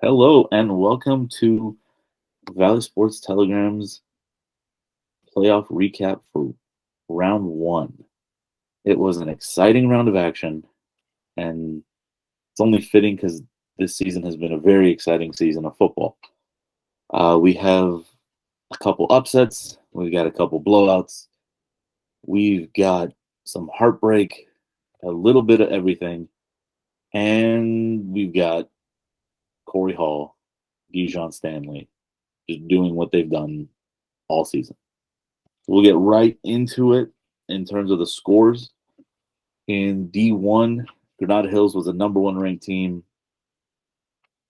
Hello and welcome to Valley Sports Telegram's playoff recap for round one. It was an exciting round of action, and it's only fitting because this season has been a very exciting season of football. We have a couple upsets, we've got a couple blowouts, we've got some heartbreak, a little bit of everything, and we've got Corey Hall, Dijon Stanley, just doing what they've done all season. We'll get right into it in terms of the scores. In D1, Granada Hills was the number one ranked team.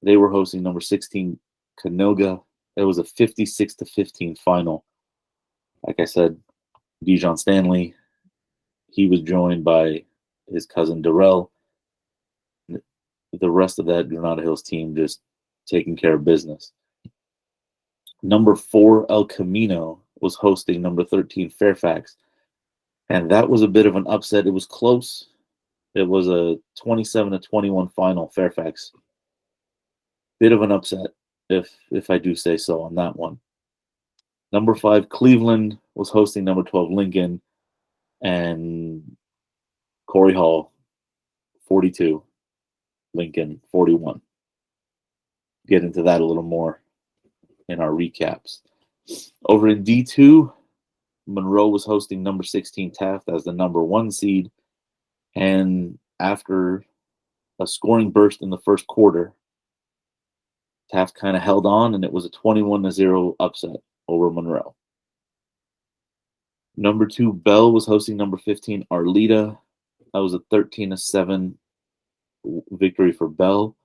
They were hosting number 16 Canoga. It was a 56-15 final. Like I said, Dijon Stanley, he was joined by his cousin Darrell. The rest of that Granada Hills team just taking care of business. Number 4 El Camino was hosting number 13 Fairfax. And that was a bit of an upset. It was close. It was a 27-21 final, Fairfax. Bit of an upset, if I do say so on that one. Number 5, Cleveland was hosting number 12, Lincoln. And Corey Hall, 42. Lincoln, 41. Get into that a little more in our recaps. Over in D2, Monroe was hosting number 16 Taft as the number 1 seed. And after a scoring burst in the first quarter, Taft kind of held on, and it was a 21-0 upset over Monroe. Number 2, Bell was hosting number 15 Arleta. That was a 13-7 victory for Bell.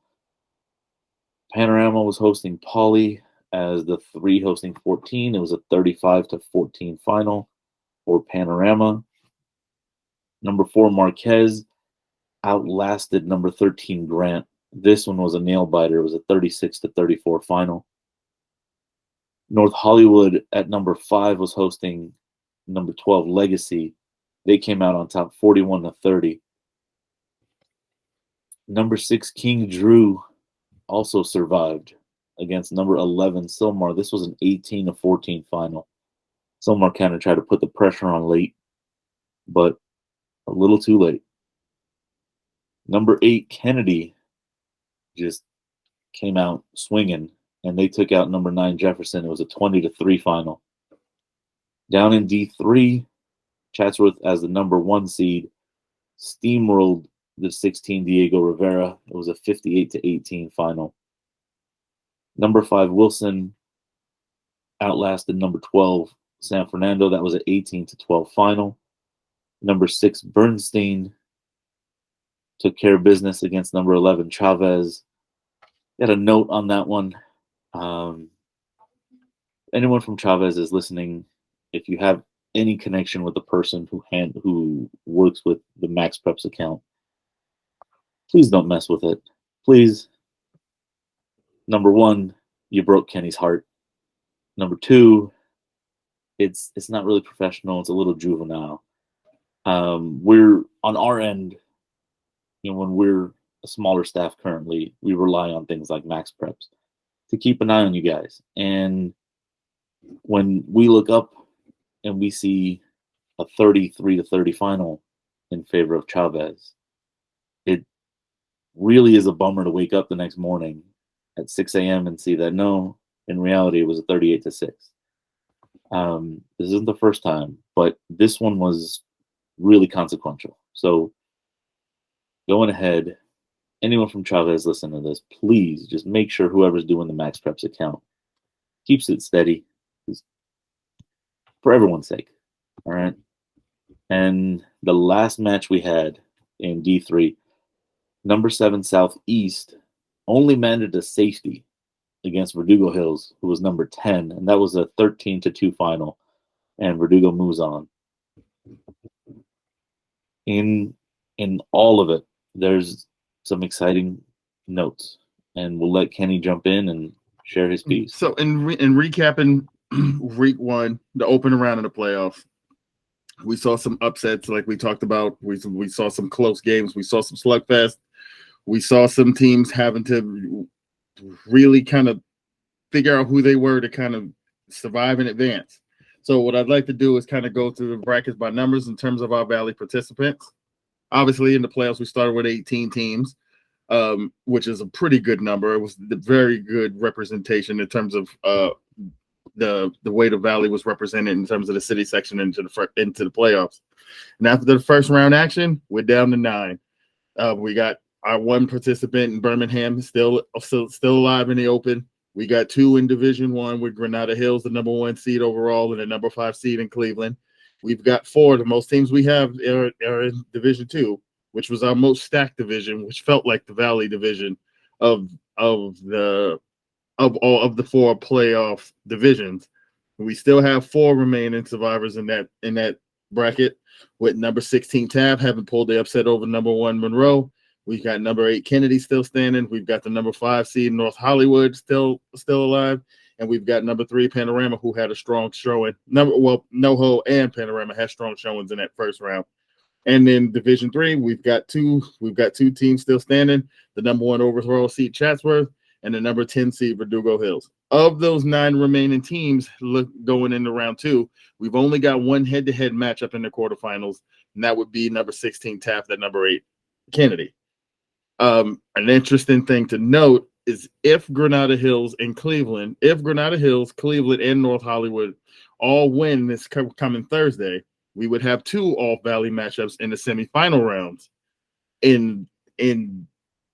Panorama was hosting Pauley as the 3 hosting 14. It was a 35-14 final for Panorama. Number 4, Marquez outlasted number 13 Grant. This one was a nail biter. It was a 36-34 final. North Hollywood at number 5 was hosting number 12 Legacy. They came out on top 41-30. Number 6 King Drew also survived against number 11 Silmar. This was an 18-14 final. Silmar kind of tried to put the pressure on late, but a little too late. Number 8 Kennedy just came out swinging, and they took out number 9 Jefferson. It was a 20-3 final. Down in D3, Chatsworth as the number 1 seed steamrolled the 16 Diego Rivera. It was a 58-18 final. Number 5 Wilson outlasted number 12 San Fernando. That was an 18-12 final. Number 6 Bernstein took care of business against number 11 Chavez. Got a note on that one. Anyone from Chavez is listening. If you have any connection with the person who works with the Max Preps account, please don't mess with it. Please. Number 1, you broke Kenny's heart. Number 2, it's not really professional. It's a little juvenile. We're on our end, when we're a smaller staff currently, we rely on things like Max Preps to keep an eye on you guys. And when we look up and we see a 33-30 final in favor of Chavez, it really is a bummer to wake up the next morning at 6 a.m. and see that no, in reality, it was a 38-6. This isn't the first time, but this one was really consequential. So going ahead, anyone from Chavez listening to this, please just make sure whoever's doing the Max Preps account keeps it steady, for everyone's sake. All right. And the last match we had in D3, number 7 Southeast only managed a safety against Verdugo Hills, who was number 10, and that was a 13-2 final, and Verdugo moves on. In all of it, there's some exciting notes, and we'll let Kenny jump in and share his piece. So in recapping week 1, the opening round of the playoffs, we saw some upsets like we talked about. We saw some close games. We saw some slugfest. We saw some teams having to really kind of figure out who they were to kind of survive and advance. So what I'd like to do is kind of go through the brackets by numbers in terms of our Valley participants. Obviously, in the playoffs, we started with 18 teams, which is a pretty good number. It was the very good representation in terms of the way the Valley was represented in terms of the city section into the playoffs. And after the first round action, we're down to 9. We got our one participant in Birmingham still alive in the open. We got 2 in Division 1 with Granada Hills, the number 1 seed overall, and the number 5 seed in Cleveland. We've got 4. The most teams we have are in Division 2, which was our most stacked division, which felt like the Valley division of all of the 4 playoff divisions. We still have 4 remaining survivors in that bracket, with number 16 Taft having pulled the upset over number 1 Monroe. We've got number 8 Kennedy still standing. We've got the number 5 seed North Hollywood still alive, and we've got number 3 Panorama, who had a strong showing. NoHo and Panorama had strong showings in that first round. And then Division 3, we've got two teams still standing. The number 1 overall seed Chatsworth and the number 10 seed Verdugo Hills. Of those 9 remaining teams going into round 2, we've only got one head-to-head matchup in the quarterfinals, and that would be number 16 Taft and number 8 Kennedy. An interesting thing to note is if Granada Hills, Cleveland, and North Hollywood all win this coming Thursday, we would have 2 All-Valley matchups in the semifinal rounds in the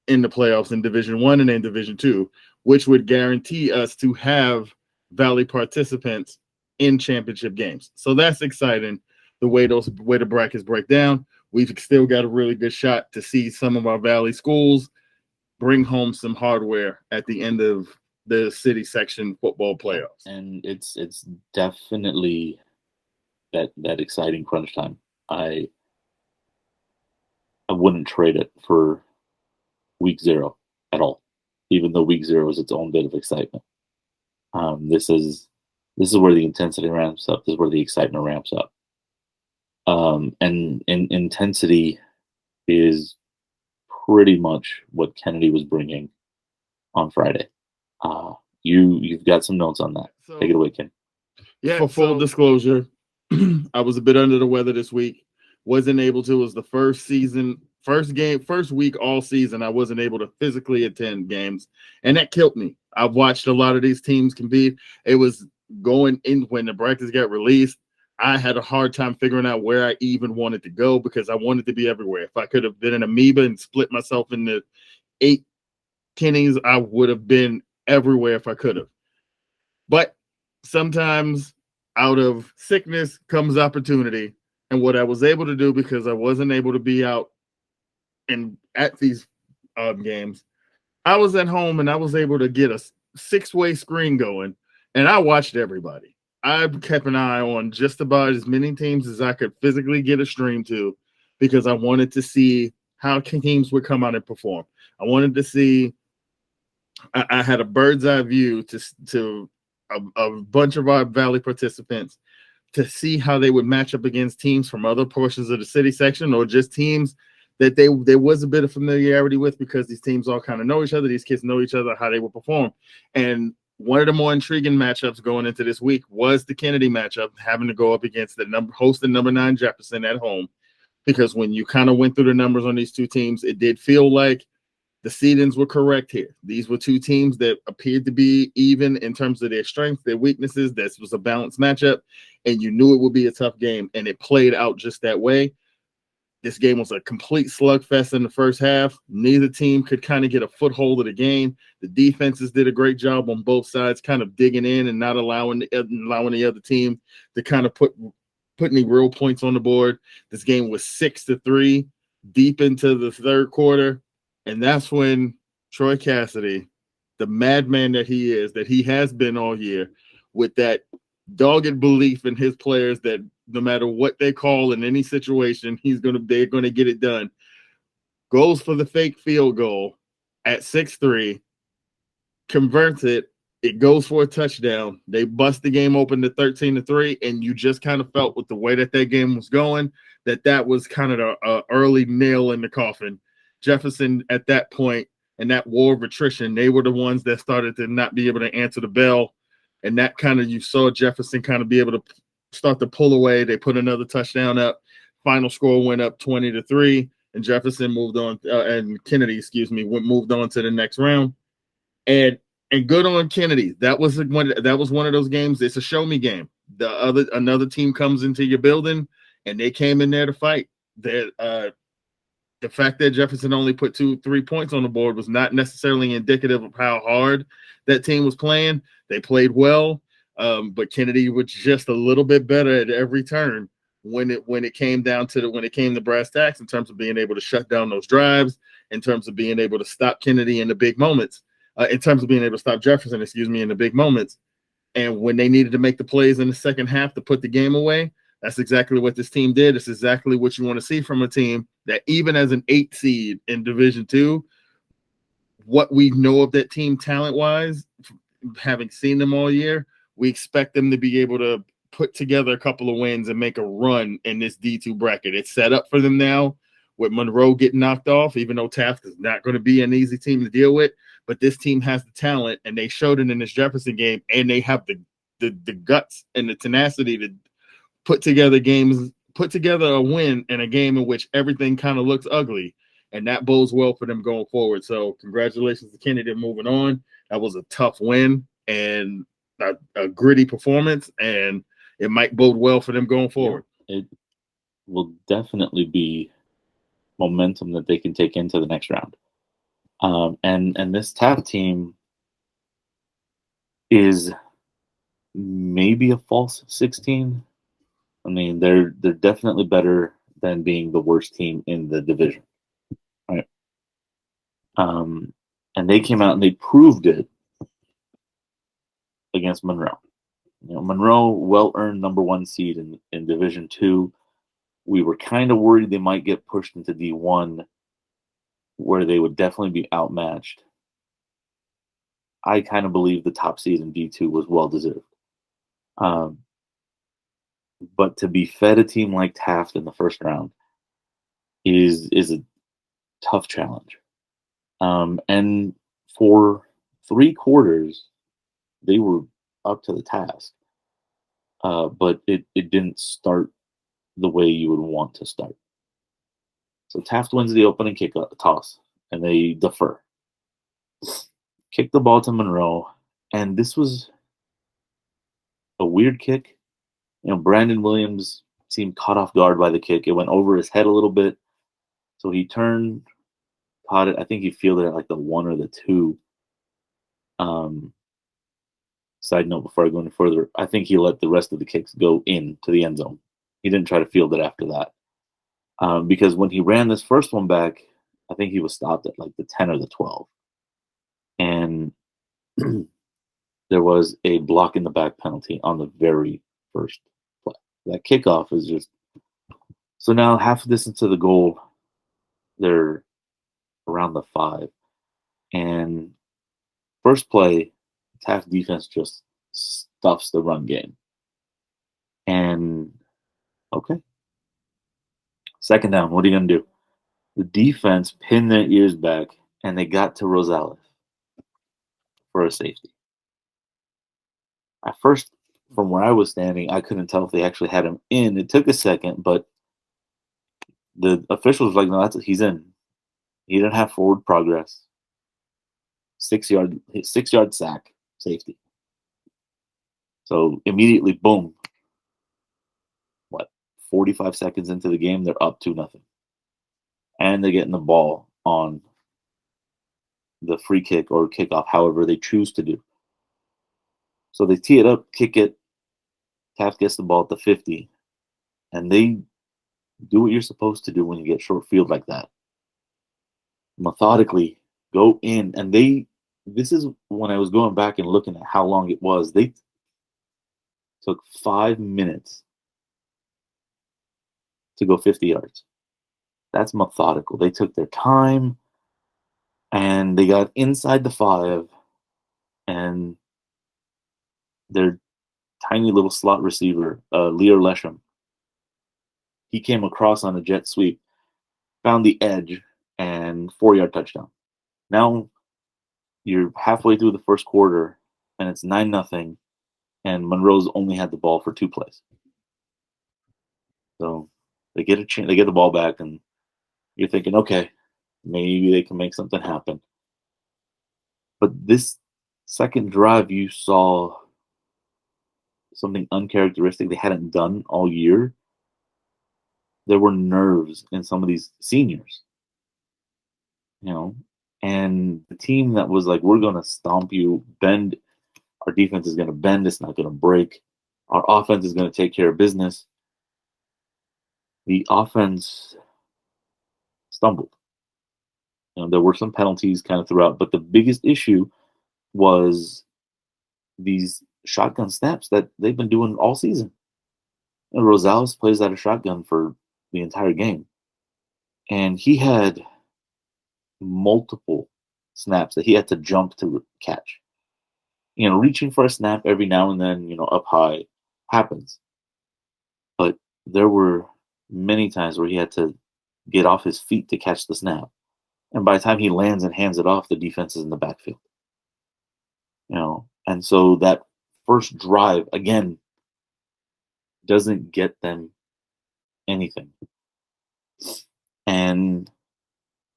playoffs in Division 1 and in Division 2, which would guarantee us to have Valley participants in championship games. So that's exciting, the way the brackets break down. We've still got a really good shot to see some of our Valley schools bring home some hardware at the end of the city section football playoffs. And it's definitely that exciting crunch time. I wouldn't trade it for week 0 at all, even though week 0 is its own bit of excitement. This is where the intensity ramps up. This is where the excitement ramps up. And intensity is pretty much what Kennedy was bringing on Friday. You've got some notes on that. So, take it away, Ken. Yeah. For full disclosure, I was a bit under the weather this week. Wasn't able to. It was the first week all season. I wasn't able to physically attend games, and that killed me. I've watched a lot of these teams compete. It was going in when the brackets got released. I had a hard time figuring out where I even wanted to go because I wanted to be everywhere. If I could have been an amoeba and split myself into 8 Kennys, I would have been everywhere if I could have. But sometimes out of sickness comes opportunity. And what I was able to do, because I wasn't able to be out and at these games, I was at home and I was able to get a 6-way screen going, and I watched everybody. I kept an eye on just about as many teams as I could physically get a stream to, because I wanted to see how teams would come out and perform. I wanted to see. I had a bird's eye view to a bunch of our Valley participants to see how they would match up against teams from other portions of the city section, or just teams that there was a bit of familiarity with, because these teams all kind of know each other. These kids know each other, how they would perform. And one of the more intriguing matchups going into this week was the Kennedy matchup, having to go up against hosting number 9 Jefferson at home, because when you kind of went through the numbers on these 2 teams, it did feel like the seedings were correct here. These were 2 teams that appeared to be even in terms of their strengths, their weaknesses. This was a balanced matchup, and you knew it would be a tough game, and it played out just that way. This game was a complete slugfest in the first half. Neither team could kind of get a foothold of the game. The defenses did a great job on both sides, kind of digging in and not allowing the other team to kind of put any real points on the board. This game was 6-3 deep into the third quarter. And that's when Troy Cassidy, the madman that he has been all year, with that dogged belief in his players that no matter what they call in any situation, they're going to get it done, goes for the fake field goal at 6-3, converts it. It goes for a touchdown. They bust the game open to 13-3, and you just kind of felt with the way that game was going that was kind of the early nail in the coffin. Jefferson at that point and that war of attrition, they were the ones that started to not be able to answer the bell. And that kind of, you saw Jefferson kind of be able to start to pull away. They put another touchdown up. Final score went up 20-3, and Jefferson moved on, and Kennedy, moved on to the next round. And good on Kennedy. That was one of those games. It's a show me game. Another team comes into your building, and they came in there to fight. The fact that Jefferson only put 2-3 points on the board was not necessarily indicative of how hard that team was playing. They played well, but Kennedy was just a little bit better at every turn when it came to brass tacks, in terms of being able to shut down those drives, in terms of being able to stop Kennedy in the big moments, in terms of being able to stop Jefferson, in the big moments. And when they needed to make the plays in the second half to put the game away, that's exactly what this team did. It's exactly what you want to see from a team that, even as an 8 seed in Division II, what we know of that team talent-wise, having seen them all year, we expect them to be able to put together a couple of wins and make a run in this D2 bracket. It's set up for them now with Monroe getting knocked off, even though Taft is not going to be an easy team to deal with. But this team has the talent, and they showed it in this Jefferson game, and they have the guts and the tenacity to put together a win in a game in which everything kind of looks ugly, and that bodes well for them going forward. So congratulations to Kennedy moving on. That was a tough win and a gritty performance, and it might bode well for them going forward. It will definitely be momentum that they can take into the next round. And this Taft team is maybe a false 16. I mean, they're definitely better than being the worst team in the division, right? And they came out and they proved it against Monroe. Monroe, well-earned number 1 seed in Division II. We were kind of worried they might get pushed into D1, where they would definitely be outmatched. I kind of believe the top seed in D2 was well-deserved. But to be fed a team like Taft in the first round is a tough challenge. And for 3 quarters, they were up to the task. But it didn't start the way you would want to start. So Taft wins the opening toss, and they defer. Kick the ball to Monroe, and this was a weird kick. Brandon Williams seemed caught off guard by the kick. It went over his head a little bit, so he turned, caught it. I think he fielded it at like the 1 or the 2. Side note before I go any further, I think he let the rest of the kicks go into the end zone. He didn't try to field it after that. Because when he ran this first one back, I think he was stopped at like the 10 or the 12. And there was a block in the back penalty on the very first play. That kickoff is just... So now half of this into the goal, they're around the 5. And first play, Taft defense just stuffs the run game. And okay. Second down, what are you going to do? The defense pinned their ears back, and they got to Rosales for a safety. At first, from where I was standing, I couldn't tell if they actually had him in. It took a second, but the officials were like, no, he's in. He didn't have forward progress. 6-yard sack, safety. So immediately, boom. 45 seconds into the game, they're up 2-0. And they're getting the ball on the free kick or kickoff, however they choose to do. So they tee it up, kick it. Taft gets the ball at the 50. And they do what you're supposed to do when you get short field like that. Methodically go in. And this is when I was going back and looking at how long it was. They took 5 minutes to go 50 yards. That's methodical. They took their time, and they got inside the 5, and their tiny little slot receiver, Leo Lesham, he came across on a jet sweep, found the edge, and 4-yard touchdown. Now you're halfway through the first quarter, and it's 9-0, and Monroe's only had the ball for 2 plays. So they get they get the ball back, and you're thinking, okay, maybe they can make something happen. But this second drive, you saw something uncharacteristic they hadn't done all year. There were nerves in some of these seniors, and the team that was like, we're going to stomp you, bend, our defense is going to bend, it's not going to break, our offense is going to take care of business. The offense stumbled. There were some penalties kind of throughout, but the biggest issue was these shotgun snaps that they've been doing all season. And Rosales plays out of shotgun for the entire game. And he had multiple snaps that he had to jump to catch. Reaching for a snap every now and then, up high happens. But there were many times where he had to get off his feet to catch the snap. And by the time he lands and hands it off, the defense is in the backfield. And so that first drive, again, doesn't get them anything. And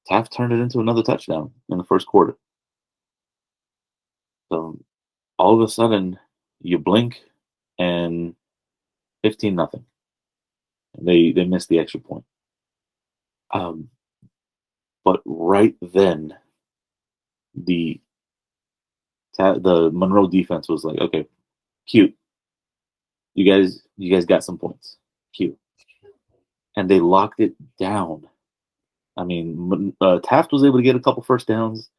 Taft turned it into another touchdown in the first quarter. So all of a sudden, you blink and 15-0. They missed the extra point. But right then, the Monroe defense was like, okay, cute. You guys got some points. Cute. And they locked it down. I mean, Taft was able to get a couple first downs.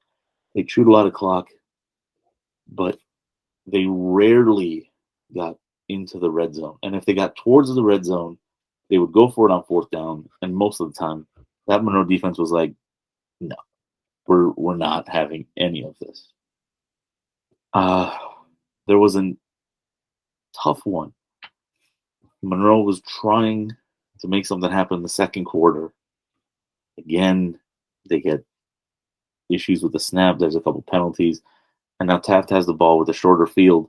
They chewed a lot of clock, but they rarely got into the red zone. And if they got towards the red zone, they would go for it on 4th down. And most of the time, that Monroe defense was like, no, we're not having any of this. There was a tough one. Monroe was trying to make something happen in the second quarter. Again, they get issues with the snap. There's a couple penalties. And now Taft has the ball with a shorter field.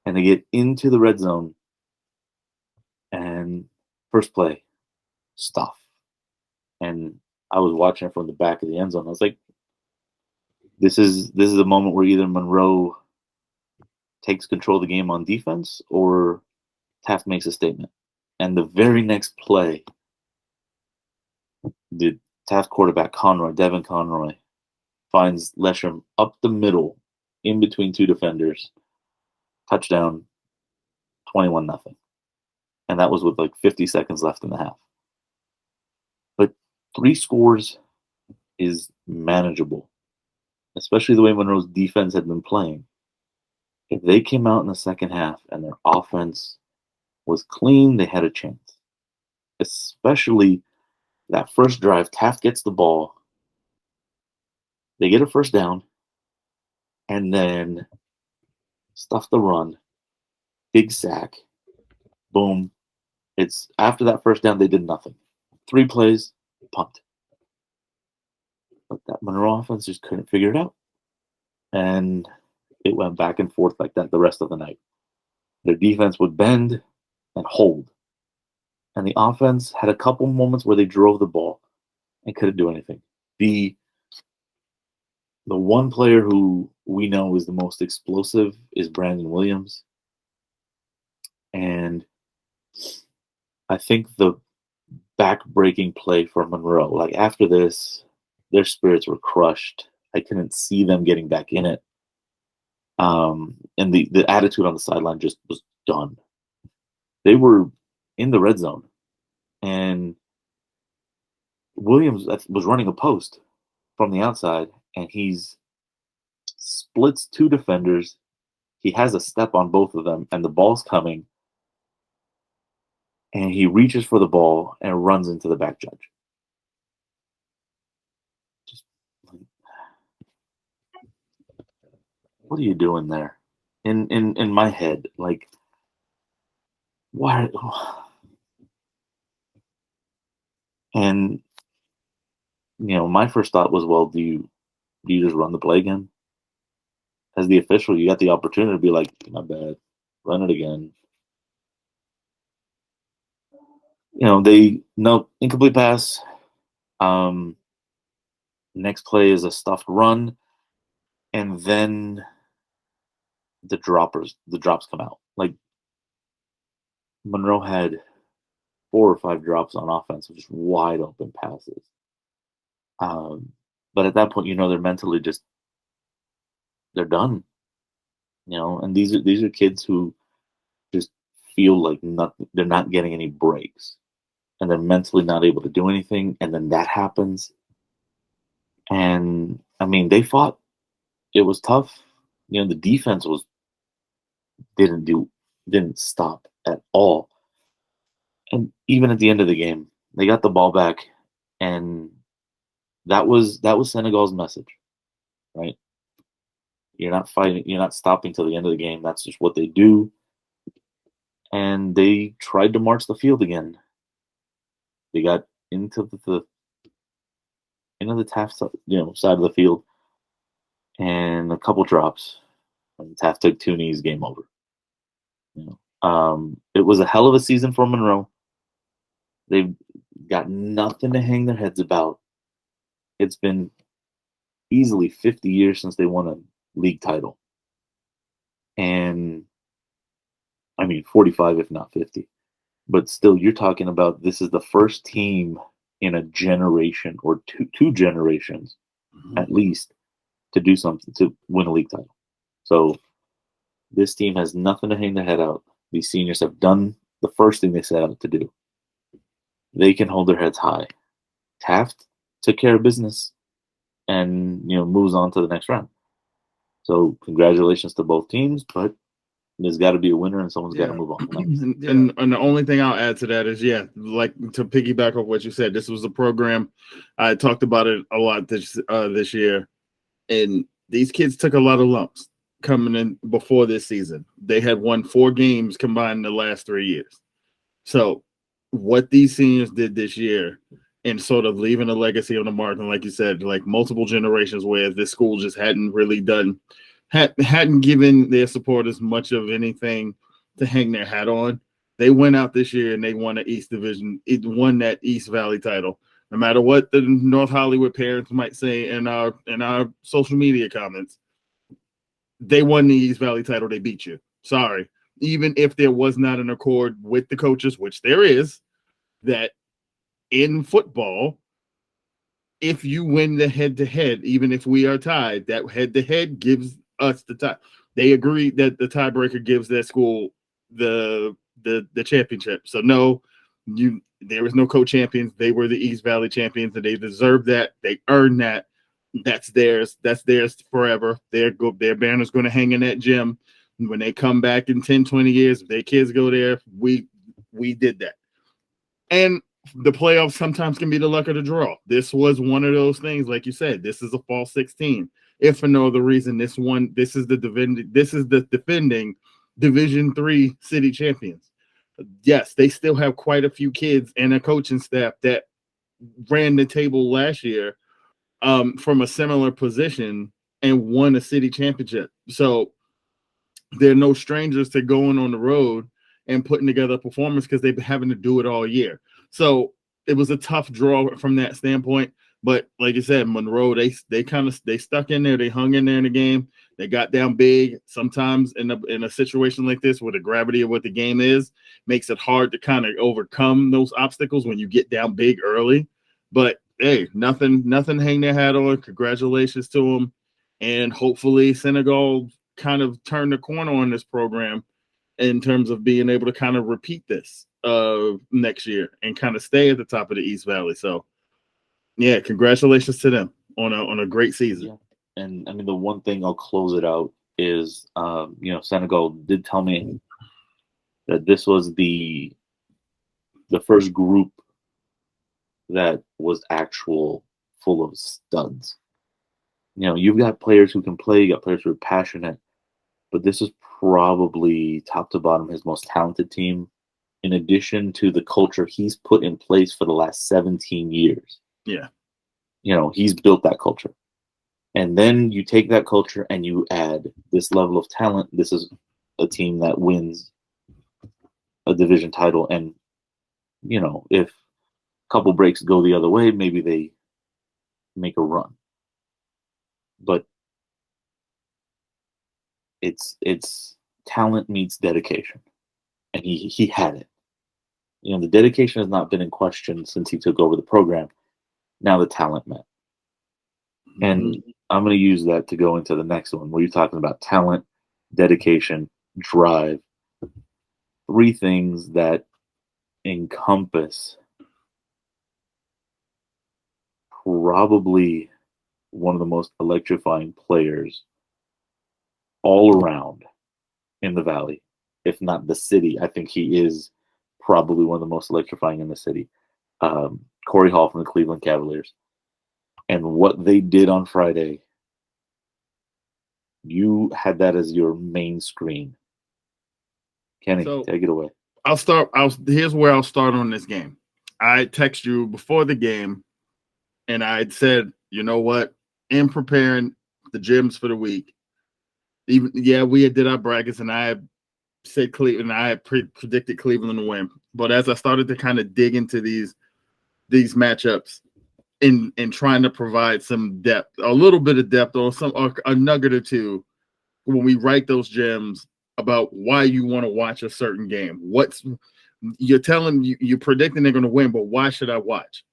And they get into the red zone. And first play, stuff. And I was watching it from the back of the end zone. I was like, this is a moment where either Monroe takes control of the game on defense or Taft makes a statement. And the very next play, the Taft quarterback, Devin Conroy, finds Lesham up the middle in between 2 defenders. Touchdown, 21-0. And that was with like 50 seconds left in the half. But 3 scores is manageable, especially the way Monroe's defense had been playing. If they came out in the second half and their offense was clean, they had a chance. Especially that first drive, Taft gets the ball. They get a first down, and then stuff the run. Big sack. Boom. It's after that first down, they did nothing. 3 plays, punt. But that Monroe offense just couldn't figure it out. And it went back and forth like that the rest of the night. Their defense would bend and hold. And the offense had a couple moments where they drove the ball and couldn't do anything. The one player who we know is the most explosive is Brandon Williams. And I think the back-breaking play for Monroe, like after this, their spirits were crushed. I couldn't see them getting back in it. And the attitude on the sideline just was done. They were in the red zone, and Williams was running a post from the outside, and he's splits 2 defenders. He has a step on both of them, and the ball's coming, and he reaches for the ball and runs into the back judge. Just like, what are you doing there? In my head, like, why? And my first thought was, well, do Do you just run the play again? As the official, you got the opportunity to be like, not bad, run it again. No incomplete pass. Next play is a stuffed run, and then the drops come out. Like Monroe had 4 or 5 drops on offense, just wide open passes. But at that point, they're mentally they're done. And these are kids who just feel like they're not getting any breaks, and they're mentally not able to do anything, and then that happens. And I mean, they fought. It was tough. The defense didn't stop at all. And even at the end of the game, they got the ball back, and that was Senegal's message, right? You're not fighting, you're not stopping till the end of the game. That's just what they do. And they tried to march the field again. They got into the Taft side of the field, and a couple drops. And Taft took 2 knees, game over. It was a hell of a season for Monroe. They've got nothing to hang their heads about. It's been easily 50 years since they won a league title. And I mean 45 if not 50. But still, you're talking about this is the first team in a generation or two generations at least to do something, to win a league title. So this team has nothing to hang their head out. These seniors have done the first thing they set out to do. They can hold their heads high. Taft took care of business and moves on to the next round. So congratulations to both teams, but there's got to be a winner and someone's got to move on. And the only thing I'll add to that is, like to piggyback off what you said, this was a program. I talked about it a lot this year, and these kids took a lot of lumps coming in before this season. They had won 4 games combined in the last 3 years. So what these seniors did this year and sort of leaving a legacy on the mark, and like you said, like multiple generations where this school just hadn't really hadn't given their supporters much of anything to hang their hat on. They went out this year and they won the East Division. It won that East Valley title. No matter what the North Hollywood parents might say in our social media comments, they won the East Valley title. They beat you. Sorry. Even if there was not an accord with the coaches, which there is, that in football, if you win the head-to-head, even if we are tied, that head-to-head gives us the tie. They agree that the tiebreaker gives that school the championship. So no, there was no co-champions. They were the East Valley champions, and they deserve that. They earned that. That's theirs. That's theirs forever. Their banner's going to hang in that gym. When they come back in 10, 20 years, if their kids go there, we did that. And the playoffs sometimes can be the luck of the draw. This was one of those things, like you said. This is a fall 16. If for no other reason, this is the defending Division III city champions. Yes, they still have quite a few kids and a coaching staff that ran the table last year from a similar position and won a city championship. So they're no strangers to going on the road and putting together a performance because they've been having to do it all year. So it was a tough draw from that standpoint. But like you said, Monroe, they stuck in there. They hung in there in the game. They got down big. Sometimes in a situation like this, where the gravity of what the game is makes it hard to kind of overcome those obstacles when you get down big early. But hey, nothing hang their hat on. Congratulations to them. And hopefully Senegal kind of turn the corner on this program in terms of being able to kind of repeat this next year and kind of stay at the top of the East Valley. So yeah, congratulations to them on a great season. Yeah. And I mean, the one thing I'll close it out is, Senegal did tell me that this was the first group that was full of studs. You've got players who can play, you got players who are passionate, but this is probably top to bottom his most talented team, in addition to the culture he's put in place for the last 17 years. Yeah. He's built that culture. And then you take that culture and you add this level of talent. This is a team that wins a division title. And, if a couple breaks go the other way, maybe they make a run. But it's talent meets dedication. And he had it. The dedication has not been in question since he took over the program. Now the talent met. And I'm going to use that to go into the next one where you're talking about talent, dedication, drive. Three things that encompass probably one of the most electrifying players all around in the Valley, if not the city. I think he is probably one of the most electrifying in the city. Corey Hall from the Cleveland Cavaliers. And what they did on Friday, you had that as your main screen. Kenny, take it away. Here's where I'll start on this game. I text you before the game, and I said, you know what? In preparing the gyms for the week, we did our brackets, and I said Cleveland. I had predicted Cleveland to win. But as I started to kind of dig into these matchups, in trying to provide some depth, a little bit of depth, or a nugget or two, when we write those gems about why you want to watch a certain game. You're predicting they're going to win, but why should I watch?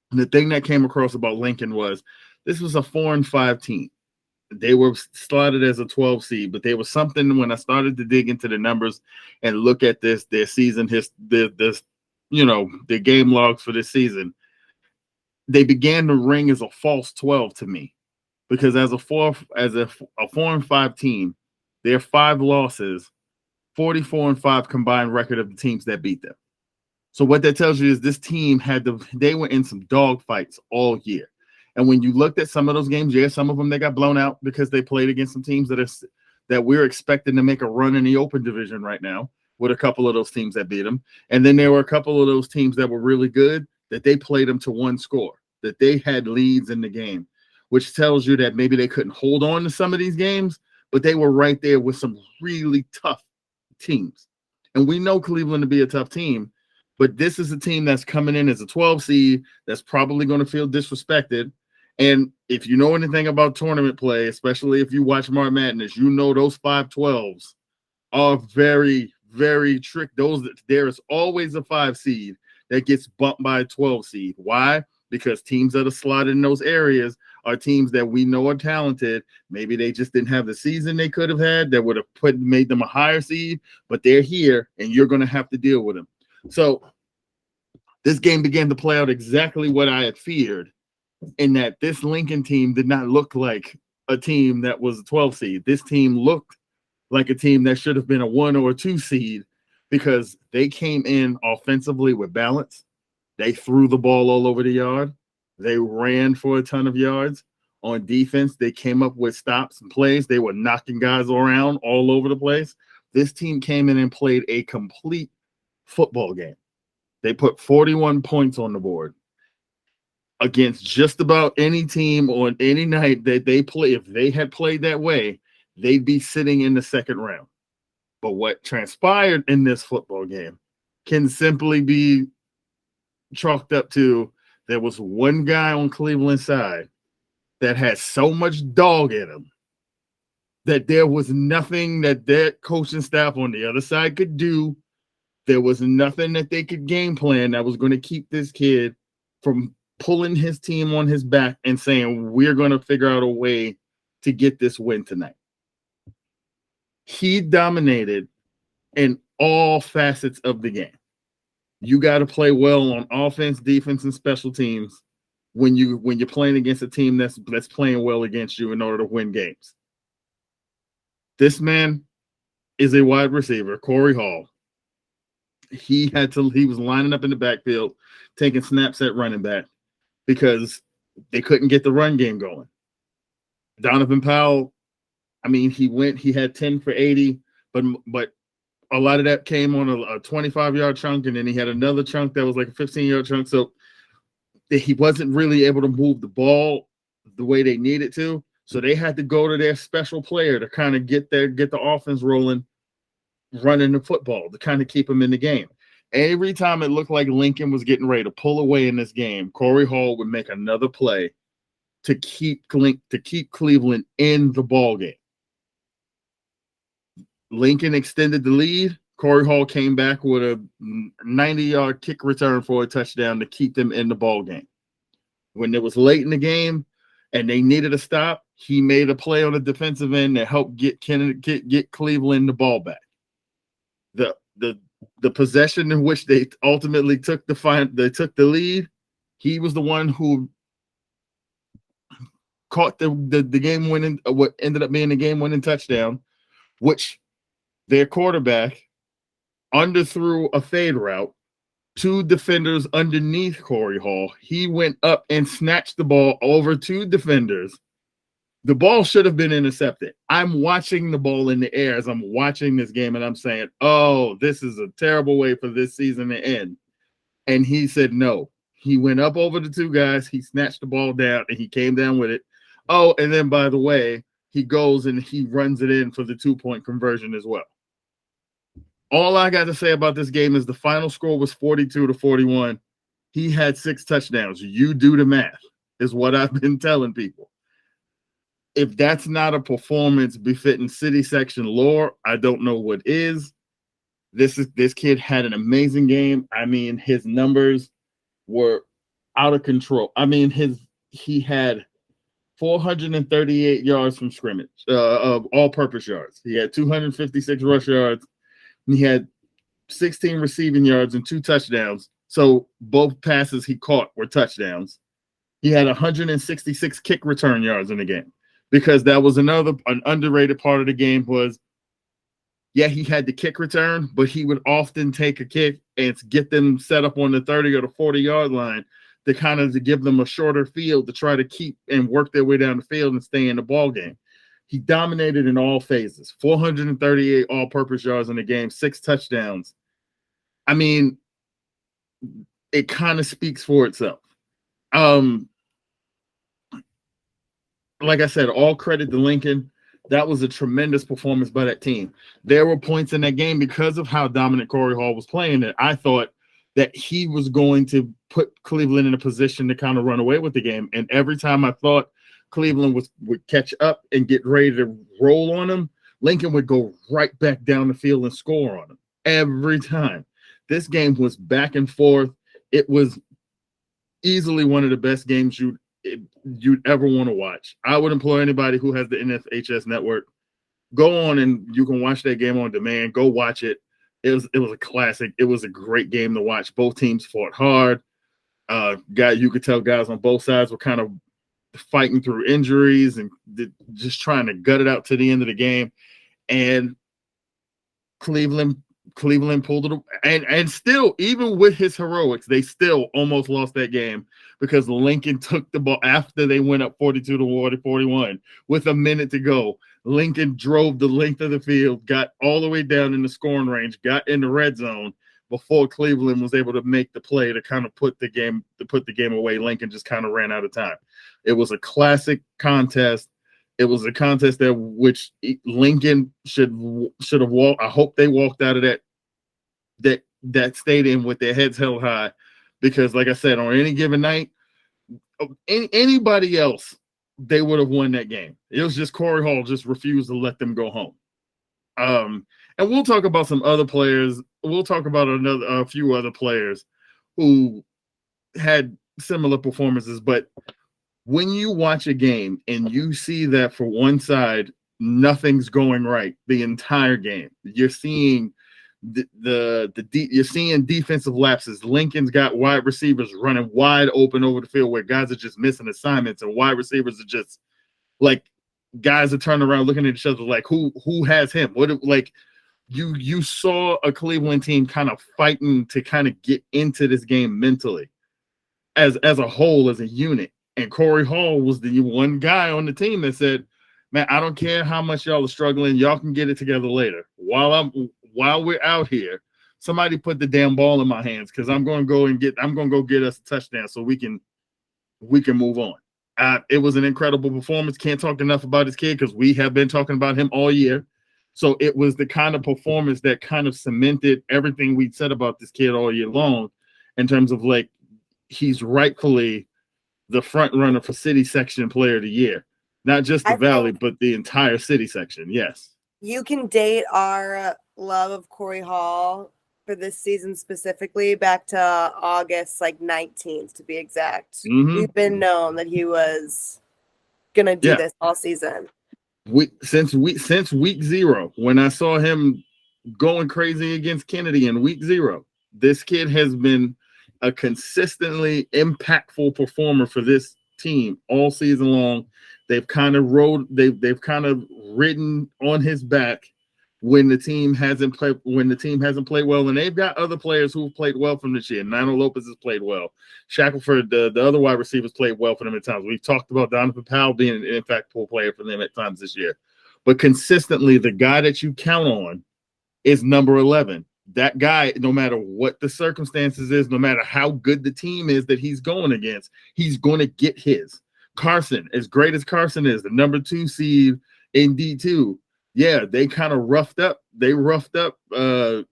And the thing that came across about Lincoln was this was a 4-5 team. They were slotted as a 12 seed, but there was something when I started to dig into the numbers and look at their season, their game logs for this season. They began to ring as a false 12 to me, because as a 4-5 team, their 5 losses, 44-5 combined record of the teams that beat them. So what that tells you is this team they were in some dog fights all year. And when you looked at some of those games, some of them they got blown out because they played against some teams that we're expecting to make a run in the open division right now, with a couple of those teams that beat them. And then there were a couple of those teams that were really good that they played them to one score, that they had leads in the game, which tells you that maybe they couldn't hold on to some of these games, but they were right there with some really tough teams. And we know Cleveland to be a tough team, but this is a team that's coming in as a 12 seed that's probably going to feel disrespected. And if you know anything about tournament play, especially if you watch March Madness, you know those 5-12s are very, very tricky. There is always a 5 seed that gets bumped by a 12 seed. Why? Because teams that are slotted in those areas are teams that we know are talented. Maybe they just didn't have the season they could have had that would have made them a higher seed, but they're here, and you're going to have to deal with them. So this game began to play out exactly what I had feared, in that this Lincoln team did not look like a team that was a 12 seed. This team looked like a team that should have been a 1 or a 2 seed, because they came in offensively with balance. They threw the ball all over the yard. They ran for a ton of yards. On defense, they came up with stops and plays. They were knocking guys around all over the place. This team came in and played a complete football game. They put 41 points on the board against just about any team on any night that they play. If they had played that way, they'd be sitting in the second round. But what transpired in this football game can simply be chalked up to, there was one guy on Cleveland's side that had so much dog in him that there was nothing that their coaching staff on the other side could do. There was nothing that they could game plan that was going to keep this kid from pulling his team on his back and saying, we're going to figure out a way to get this win tonight. He dominated in all facets of the game. You got to play well on offense, defense, and special teams when you're playing against a team that's playing well against you in order to win games. This man is a wide receiver, Corey Hall. He was lining up in the backfield, taking snaps at running back because they couldn't get the run game going. Donovan Powell, he had 10 for 80, but a lot of that came on a 25-yard chunk, and then he had another chunk that was like a 15-yard chunk. So he wasn't really able to move the ball the way they needed to. So they had to go to their special player to kind of get the offense rolling, running the football to kind of keep them in the game. Every time it looked like Lincoln was getting ready to pull away in this game, Corey Hall would make another play to keep Cleveland in the ball game. Lincoln extended the lead. Corey Hall came back with a 90-yard kick return for a touchdown to keep them in the ball game. When it was late in the game and they needed a stop, he made a play on the defensive end to help get Cleveland the ball back. The possession in which they ultimately took the lead, he was the one who caught the game winning, what ended up being the game winning touchdown, which their quarterback underthrew a fade route. Two defenders underneath Corey Hall. He went up and snatched the ball over two defenders. The ball should have been intercepted. I'm watching the ball in the air as I'm watching this game, and I'm saying, oh, this is a terrible way for this season to end. And he said no. He went up over the two guys. He snatched the ball down, and he came down with it. Oh, and then, by the way, he goes and he runs it in for the 2-point conversion as well. All I got to say about this game is the final score was 42-41. He had 6 touchdowns. You do the math, is what I've been telling people. If that's not a performance befitting city section lore, I don't know what is. This kid had an amazing game. I mean, his numbers were out of control. I mean, he had 438 yards from scrimmage, of all-purpose yards. He had 256 rush yards. He had 16 receiving yards and 2 touchdowns. So both passes he caught were touchdowns. He had 166 kick return yards in the game. Because that was an underrated part of the game was, yeah, he had the kick return, but he would often take a kick and get them set up on the 30 or the 40-yard line to give them a shorter field to try to keep and work their way down the field and stay in the ball game. He dominated in all phases, 438 all-purpose yards in the game, 6 touchdowns. I mean, it kind of speaks for itself. Like I said, all credit to Lincoln. That was a tremendous performance by that team. There were points in that game because of how dominant Corey Hall was playing that I thought that he was going to put Cleveland in a position to kind of run away with the game. And every time I thought Cleveland would catch up and get ready to roll on them, Lincoln would go right back down the field and score on them every time. This game was back and forth. It was easily one of the best games you'd ever want to watch. I would implore anybody who has the NFHS network, go on and you can watch that game on demand. Go watch it. It was a classic. It was a great game to watch. Both teams fought hard. You could tell guys on both sides were kind of fighting through injuries and just trying to gut it out to the end of the game. And Cleveland pulled it, and still, even with his heroics, they still almost lost that game because Lincoln took the ball after they went up 42-41 with a minute to go. Lincoln drove the length of the field, got all the way down in the scoring range, got in the red zone before Cleveland was able to make the play to kind of put the game away. Lincoln just kind of ran out of time. It was a classic contest. It was a contest that which Lincoln should have walked. I hope they walked out of that stadium with their heads held high, because, like I said, on any given night, anybody else, they would have won that game. It was just Corey Hall just refused to let them go home. And we'll talk about some other players. We'll talk about a few other players who had similar performances, but when you watch a game and you see that for one side, nothing's going right the entire game, you're seeing you're seeing defensive lapses. Lincoln's got wide receivers running wide open over the field where guys are just missing assignments, and wide receivers are just like, guys are turning around looking at each other like, who has him? You saw a Cleveland team kind of fighting to kind of get into this game mentally as a whole, as a unit. And Corey Hall was the one guy on the team that said, man, I don't care how much y'all are struggling. Y'all can get it together later. While we're out here, somebody put the damn ball in my hands, because I'm going to go get us a touchdown so we can move on. It was an incredible performance. Can't talk enough about this kid because we have been talking about him all year. So it was the kind of performance that kind of cemented everything we'd said about this kid all year long in terms of like he's rightfully the front runner for city section player of the year. Not just the Valley, but the entire city section. Yes. You can date our love of Corey Hall for this season specifically back to August 19th to be exact. Mm-hmm. We've been known that he was gonna do this all season. Since week 0, when I saw him going crazy against Kennedy in week 0, this kid has been a consistently impactful performer for this team all season long. They've kind of ridden on his back when the team hasn't played well, and they've got other players who've played well from this year. Nino Lopez has played well. Shackelford, the other wide receivers, played well for them at times. We've talked about Donovan Powell being an impactful player for them at times this year. But consistently, the guy that you count on is number 11. That guy, no matter what the circumstances is, no matter how good the team is that he's going against, he's going to get his. Carson, as great as Carson is, the number 2 seed in D2, yeah, they kind of roughed up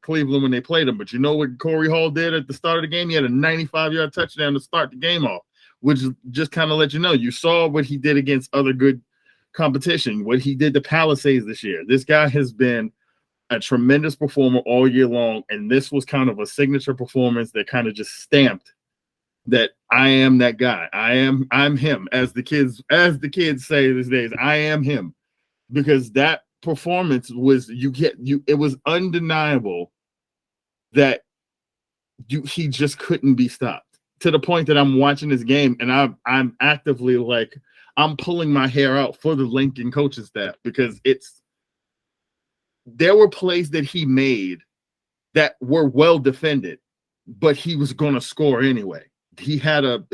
Cleveland when they played them. But you know what Corey Hall did at the start of the game? He had a 95-yard touchdown to start the game off, which just kind of let you know. You saw what he did against other good competition, what he did to Palisades this year. This guy has been a tremendous performer all year long, and this was kind of a signature performance that kind of just stamped that I am that guy. I'm him, as the kids say these days. I am him, because that performance was it was undeniable that he just couldn't be stopped, to the point that I'm watching this game and I'm actively like I'm pulling my hair out for the Lincoln coaching staff, because there were plays that he made that were well defended, but he was going to score anyway. He had a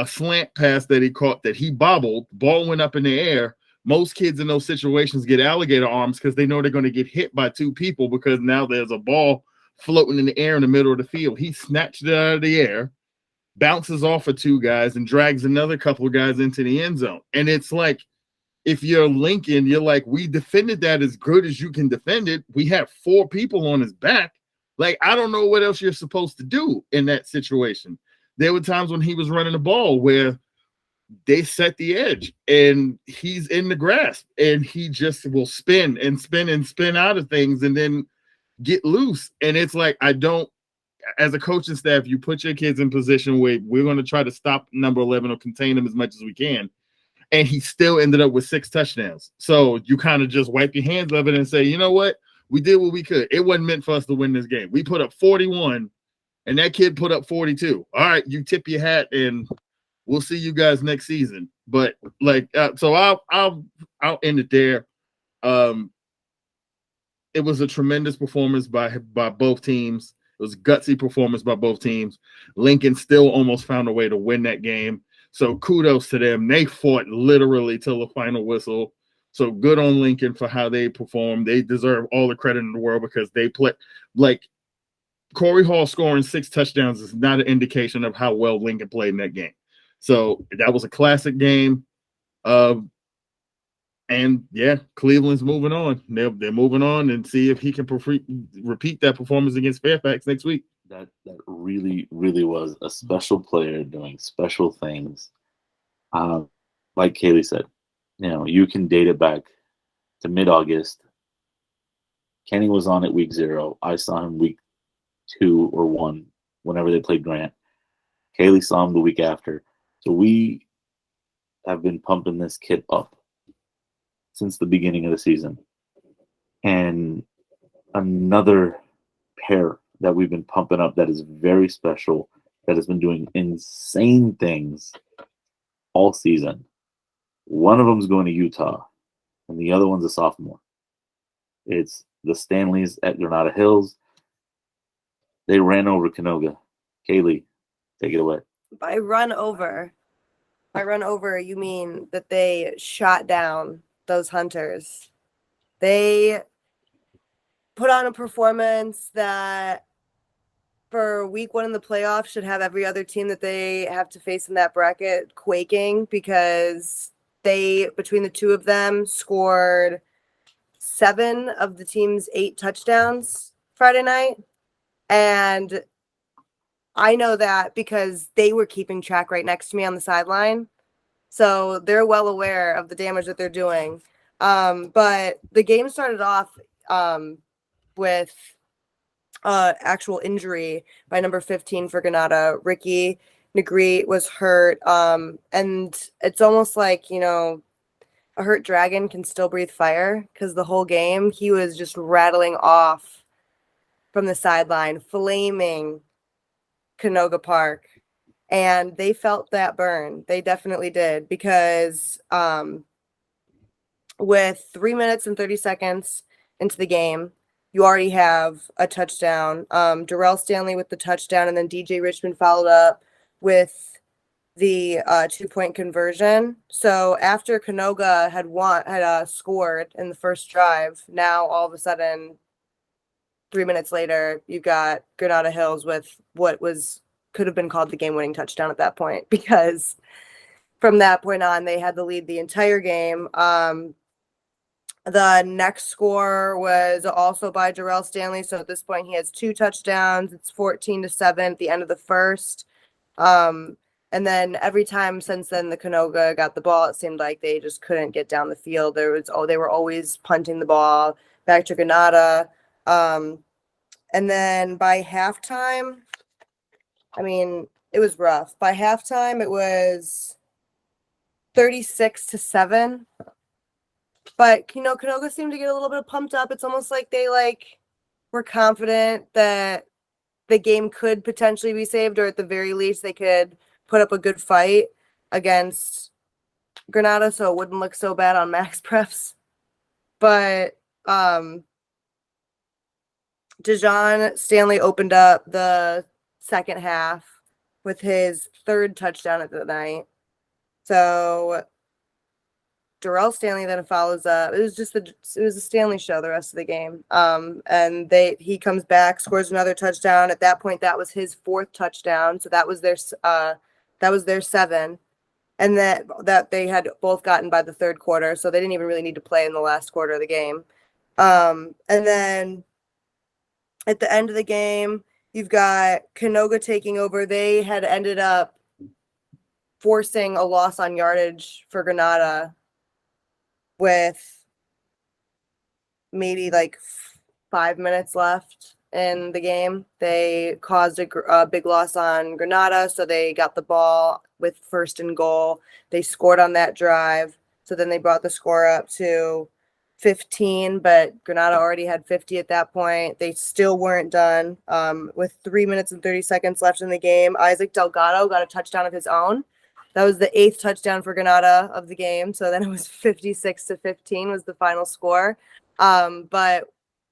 slant pass that he caught that he bobbled. Ball went up in the air. Most kids in those situations get alligator arms because they know they're going to get hit by 2 people, because now there's a ball floating in the air in the middle of the field. He snatched it out of the air, bounces off of 2 guys, and drags another couple of guys into the end zone. And it's like, if you're Lincoln, you're like, we defended that as good as you can defend it. We have 4 people on his back. Like, I don't know what else you're supposed to do in that situation. There were times when he was running the ball where they set the edge and he's in the grasp and he just will spin and spin and spin out of things and then get loose. And it's like, as a coaching staff, you put your kids in position where we're going to try to stop number 11 or contain them as much as we can. And he still ended up with 6 touchdowns. So you kind of just wipe your hands of it and say, you know what? We did what we could. It wasn't meant for us to win this game. We put up 41 and that kid put up 42. All right, you tip your hat and we'll see you guys next season. But so I'll end it there. It was a tremendous performance by both teams. It was a gutsy performance by both teams. Lincoln still almost found a way to win that game. So kudos to them. They fought literally till the final whistle. So good on Lincoln for how they performed. They deserve all the credit in the world, because they play like Corey Hall scoring 6 touchdowns is not an indication of how well Lincoln played in that game. So that was a classic game. And yeah, Cleveland's moving on. They're moving on and see if he can repeat that performance against Fairfax next week. That really, really was a special player doing special things. Like Kaylee said, you can date it back to mid-August. Kenny was on at week 0. I saw him week 2 or 1 whenever they played Grant. Kaylee saw him the week after. So we have been pumping this kid up since the beginning of the season. And another pair that we've been pumping up that is very special, that has been doing insane things all season. One of them's going to Utah, and the other one's a sophomore. It's the Stanleys at Granada Hills. They ran over Canoga. Kaylee, take it away. By run over, you mean that they shot down those hunters. They put on a performance that for week 1 in the playoffs should have every other team that they have to face in that bracket quaking, because they, between the two of them, scored 7 of the team's 8 touchdowns Friday night. And I know that because they were keeping track right next to me on the sideline. So they're well aware of the damage that they're doing. But the game started off with actual injury by number 15 for Granada. Ricky Negri was hurt. And it's almost like, you know, a hurt dragon can still breathe fire, because the whole game he was just rattling off from the sideline, flaming Canoga Park. And they felt that burn. They definitely did, because with 3 minutes and 30 seconds into the game, you already have a touchdown. Darrell Stanley with the touchdown, and then DJ Richmond followed up with the 2-point conversion. So after Canoga had scored in the first drive, now all of a sudden, 3 minutes later, you got Granada Hills with what could have been called the game-winning touchdown at that point, because from that point on, they had the lead the entire game. The next score was also by Darrell Stanley. So at this point, he has 2 touchdowns. It's 14-7 at the end of the first. And then every time since then, the Canoga got the ball, it seemed like they just couldn't get down the field. They were always punting the ball back to Granada. And then by halftime, I mean, it was rough. By halftime, it was 36-7. But, you know, Canoga seemed to get a little bit pumped up. It's almost like they, were confident that the game could potentially be saved, or at the very least they could put up a good fight against Granada so it wouldn't look so bad on Max Prefs. But Dejon Stanley opened up the second half with his 3rd touchdown of the night. So Darrell Stanley then follows up. It was a Stanley show the rest of the game. And he comes back, scores another touchdown. At that point, that was his 4th touchdown. So that was their 7. And that they had both gotten by the 3rd quarter. So they didn't even really need to play in the last quarter of the game. And then at the end of the game, you've got Canoga taking over. They had ended up forcing a loss on yardage for Granada with maybe 5 minutes left in the game. They caused a big loss on Granada, so they got the ball with 1st and goal. They scored on that drive, so then they brought the score up to 15, but Granada already had 50 at that point. They still weren't done. With 3 minutes and 30 seconds left in the game, Isaac Delgado got a touchdown of his own. That was the 8th touchdown for Granada of the game. So then it was 56-15 was the final score. But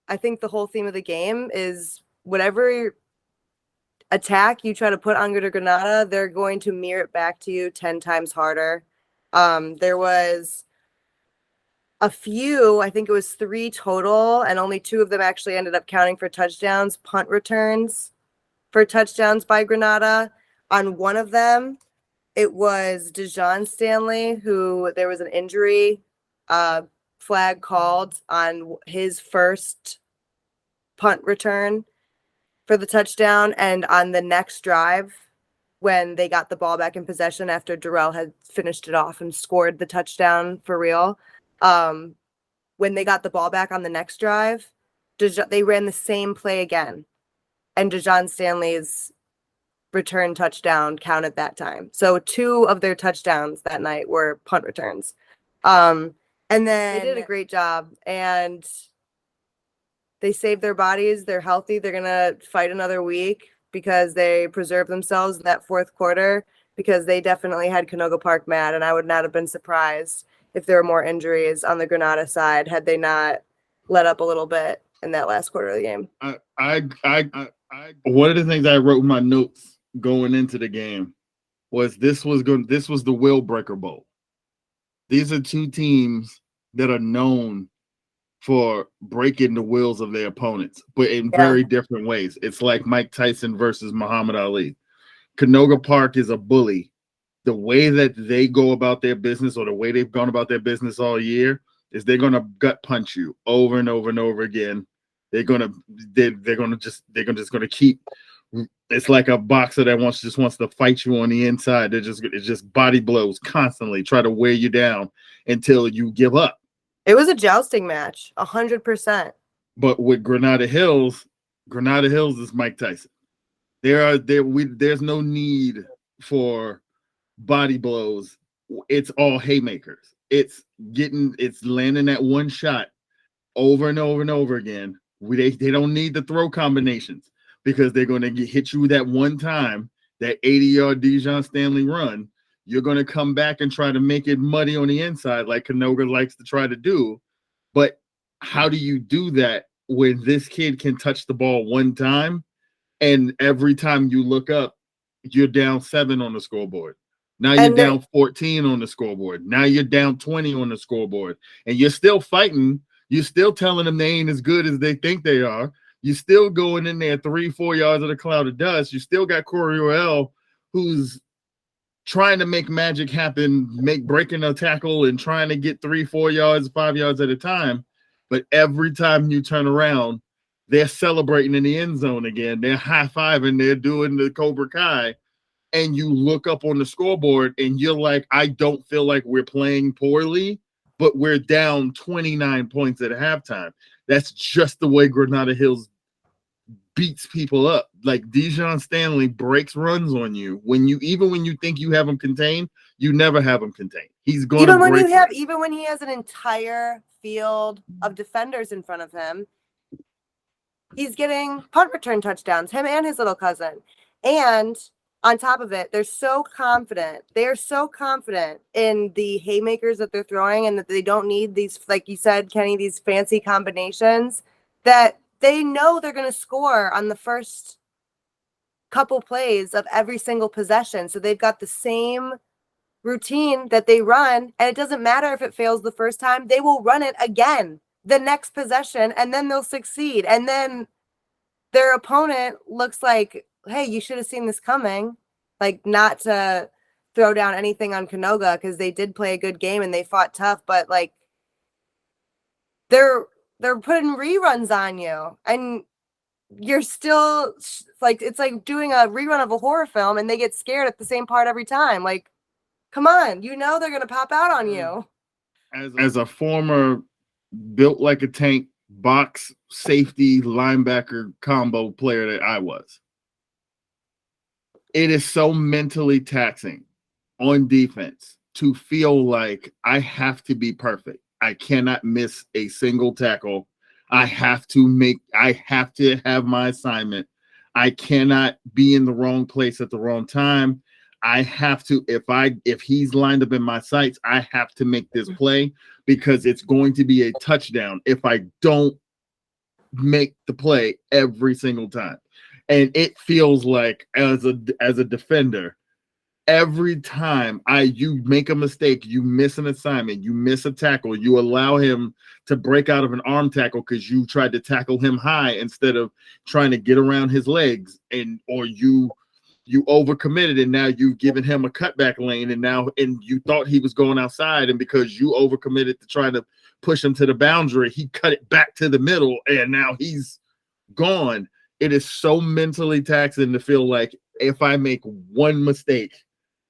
I think the whole theme of the game is whatever attack you try to put on Granada, they're going to mirror it back to you 10 times harder. There was a few, I think it was 3 total, and only 2 of them actually ended up counting for touchdowns, punt returns for touchdowns by Granada. On one of them, it was Dejon Stanley, who there was an injury flag called on his first punt return for the touchdown. And on the next drive, when they got the ball back in possession after Darrell had finished it off and scored the touchdown for real, when they got the ball back on the next drive, they ran the same play again. And Dejon Stanley's return touchdown counted that time. So 2 of their touchdowns that night were punt returns. And then they did a great job, and they saved their bodies. They're healthy. They're going to fight another week because they preserved themselves in that 4th quarter, because they definitely had Canoga Park mad. And I would not have been surprised if there were more injuries on the Granada side had they not let up a little bit in that last quarter of the game. One of the things I wrote in my notes going into the game was this was the Will Breaker Bowl. These are 2 teams that are known for breaking the wills of their opponents, but in Yeah. very different ways. It's like Mike Tyson versus Muhammad Ali. Canoga Park is a bully. The way that they go about their business, or the way they've gone about their business all year, is they're gonna gut punch you over and over and over again. They're just gonna keep. It's like a boxer that wants to fight you on the inside. It's just body blows constantly, try to wear you down until you give up. It was a jousting match, 100%. But with Granada Hills is Mike Tyson. There's no need for body blows. It's all haymakers. It's landing that one shot over and over and over again. They don't need the throw combinations, because they're going to hit you that one time, that 80-yard Dijon Stanley run. You're going to come back and try to make it muddy on the inside like Canoga likes to try to do. But how do you do that when this kid can touch the ball one time, and every time you look up, you're down 7 on the scoreboard? Now you're down 14 on the scoreboard. Now you're down 20 on the scoreboard. And you're still fighting. You're still telling them they ain't as good as they think they are. You're still going in there 3-4 yards of a cloud of dust. You still got Corey Roell, who's trying to make magic happen, breaking a tackle and trying to get 3-4 yards, 5 yards at a time. But every time you turn around, they're celebrating in the end zone again. They're high-fiving. They're doing the Cobra Kai. And you look up on the scoreboard and you're like, I don't feel like we're playing poorly, but we're down 29 points at halftime. That's just the way Granada Hills beats people up. Like, Dijon Stanley breaks runs on you even when you think you have him contained, you never have him contained. He's going even when he has an entire field of defenders in front of him, he's getting punt return touchdowns, him and his little cousin. And on top of it, they're so confident. They're so confident in the haymakers that they're throwing, and that they don't need these, like you said, Kenny, these fancy combinations, that they know they're going to score on the first couple plays of every single possession. So they've got the same routine that they run, and it doesn't matter if it fails the first time. They will run it again the next possession, and then they'll succeed. And then their opponent looks like, hey, you should have seen this coming. Like, not to throw down anything on Canoga, because they did play a good game and they fought tough, but like, they're putting reruns on you, and you're still like, it's like doing a rerun of a horror film, and they get scared at the same part every time. Like, come on, you know they're gonna pop out on you. As a former built like a tank box safety linebacker combo player that I was, it is so mentally taxing on defense to feel like I have to be perfect. I cannot miss a single tackle. I have to have my assignment. I cannot be in the wrong place at the wrong time. I have to, if he's lined up in my sights, I have to make this play, because it's going to be a touchdown if I don't make the play every single time. And it feels like, as a defender, every time you make a mistake, you miss an assignment, you miss a tackle, you allow him to break out of an arm tackle because you tried to tackle him high instead of trying to get around his legs, or you overcommitted, and now you've given him a cutback lane, and you thought he was going outside, and because you overcommitted to try to push him to the boundary, he cut it back to the middle, and now he's gone. It is so mentally taxing to feel like if I make one mistake,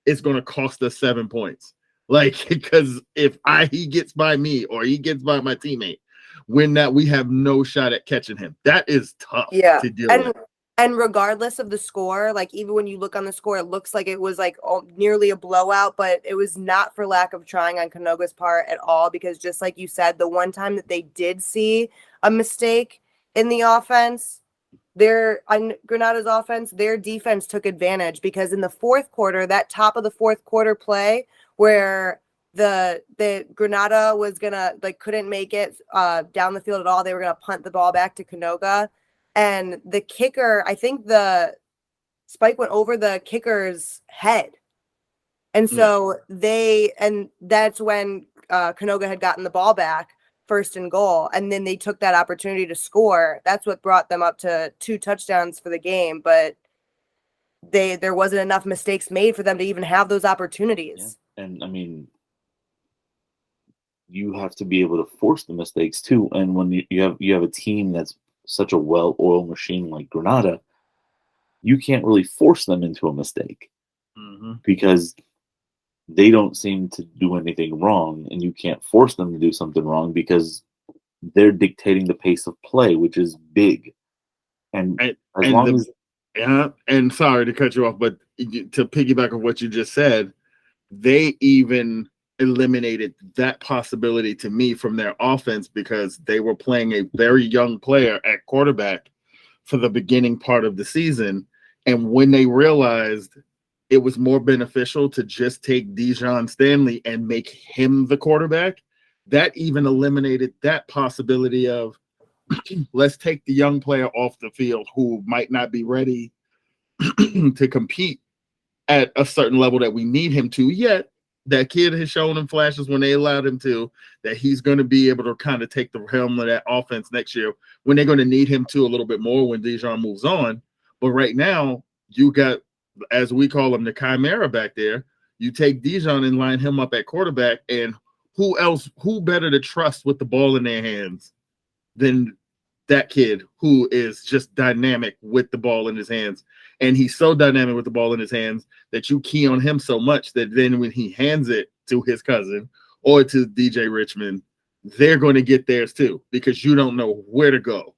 it's going to cost us 7 points. Like, because if he gets by me or he gets by my teammate, we have no shot at catching him. That is tough to deal with. And regardless of the score, like, even when you look on the score, it looks like it was like nearly a blowout, but it was not for lack of trying on Canoga's part at all, because just like you said, the one time that they did see a mistake in the offense, on Granada's offense, their defense took advantage, because in the fourth quarter, that top of the fourth quarter play where the Granada was gonna, like, couldn't make it down the field at all, they were gonna punt the ball back to Canoga, and the kicker, I think the spike went over the kicker's head, and so that's when Canoga had gotten the ball back. first and goal, and then they took that opportunity to score. That's what brought them up to 2 touchdowns for the game, but there wasn't enough mistakes made for them to even have those opportunities. Yeah. And I mean, you have to be able to force the mistakes too. And when you have a team that's such a well-oiled machine like Granada, you can't really force them into a mistake because they don't seem to do anything wrong, and you can't force them to do something wrong because they're dictating the pace of play, which is big. And sorry to cut you off, but to piggyback on what you just said, they even eliminated that possibility to me from their offense because they were playing a very young player at quarterback for the beginning part of the season. And when they realized it was more beneficial to just take Dijon Stanley and make him the quarterback, that even eliminated that possibility of let's take the young player off the field who might not be ready to compete at a certain level that we need him to yet. That kid has shown him flashes when they allowed him to, that he's going to be able to kind of take the helm of that offense next year when they're going to need him to a little bit more when Dijon moves on. But right now, you got, as we call him, the Chimera back there. You take Dijon and line him up at quarterback, and who better to trust with the ball in their hands than that kid who is just dynamic with the ball in his hands. And he's so dynamic with the ball in his hands that you key on him so much that then when he hands it to his cousin or to DJ Richmond, they're going to get theirs too, because you don't know where to go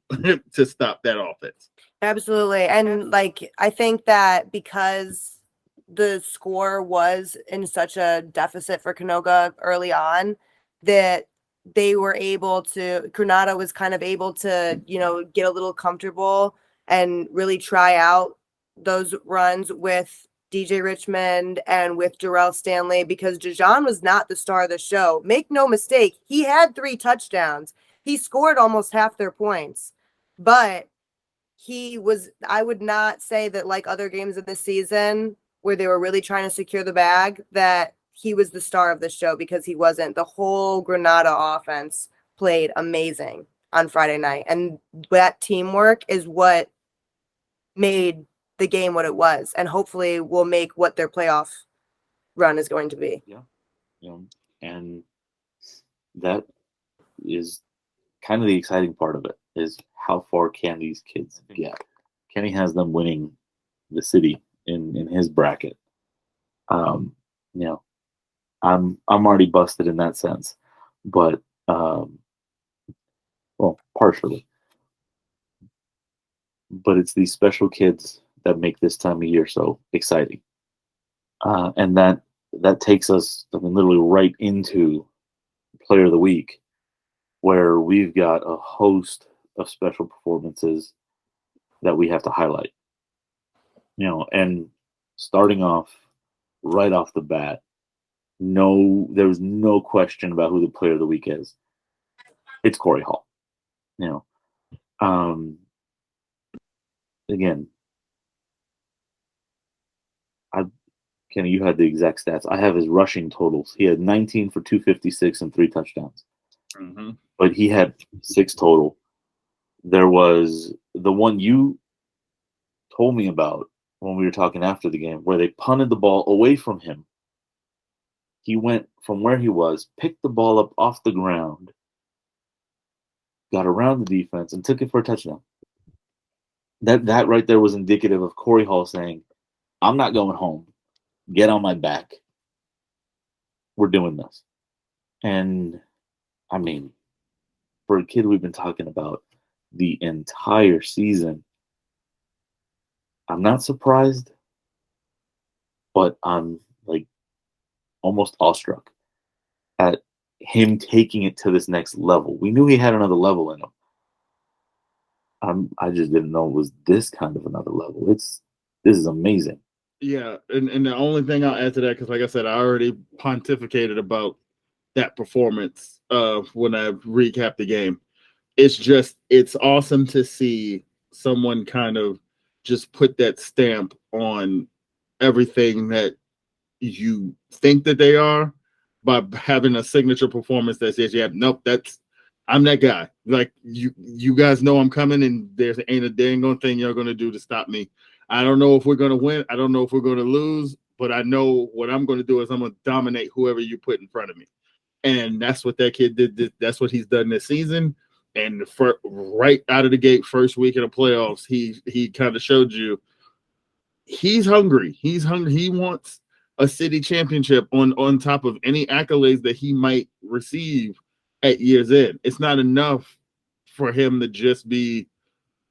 to stop that offense. Absolutely. And like, I think that because the score was in such a deficit for Canoga early on, that they were able to, Granada was kind of able to, get a little comfortable and really try out those runs with DJ Richmond and with Darrell Stanley, because Dijon was not the star of the show. Make no mistake, he had 3 touchdowns. He scored almost half their points, but I would not say that, like other games of the season where they were really trying to secure the bag, that he was the star of the show, because he wasn't. The whole Granada offense played amazing on Friday night. And that teamwork is what made the game what it was, and hopefully will make what their playoff run is going to be. Yeah. And that is kind of the exciting part of it, is how far can these kids get? Kenny has them winning the city in his bracket. I'm already busted in that sense, but partially. But it's these special kids that make this time of year so exciting, and that takes us, literally right into Player of the Week, where we've got a host of special performances that we have to highlight. And starting off right off the bat, there's no question about who the Player of the Week is. It's Corey Hall. Again, Kenny, you had the exact stats. I have his rushing totals. He had 19 for 256 and 3 touchdowns. But he had 6 total. There was the one you told me about when we were talking after the game, where they punted the ball away from him. He went from where he was, picked the ball up off the ground, got around the defense, and took it for a touchdown. That right there was indicative of Corey Hall saying, I'm not going home. Get on my back. We're doing this. And, I mean, for a kid we've been talking about the entire season, I'm not surprised, but I'm almost awestruck at him taking it to this next level. We knew he had another level in him. I just didn't know it was this kind of another level. This is amazing. Yeah, and the only thing I'll add to that, because like I said, I already pontificated about that performance when I recapped the game. It's awesome to see someone kind of just put that stamp on everything that you think that they are by having a signature performance that says, yeah, nope, that's I'm that guy. Like you guys know I'm coming, and there ain't a dang on thing you're gonna do to stop me. I don't know if we're gonna win. I don't know if we're gonna lose, but I know what I'm gonna do is I'm gonna dominate whoever you put in front of me. And that's what that kid did. That's what he's done this season. And for right out of the gate, first week in the playoffs, he kind of showed you he's hungry. He's hungry. He wants a city championship on top of any accolades that he might receive at year's end. It's not enough for him to just be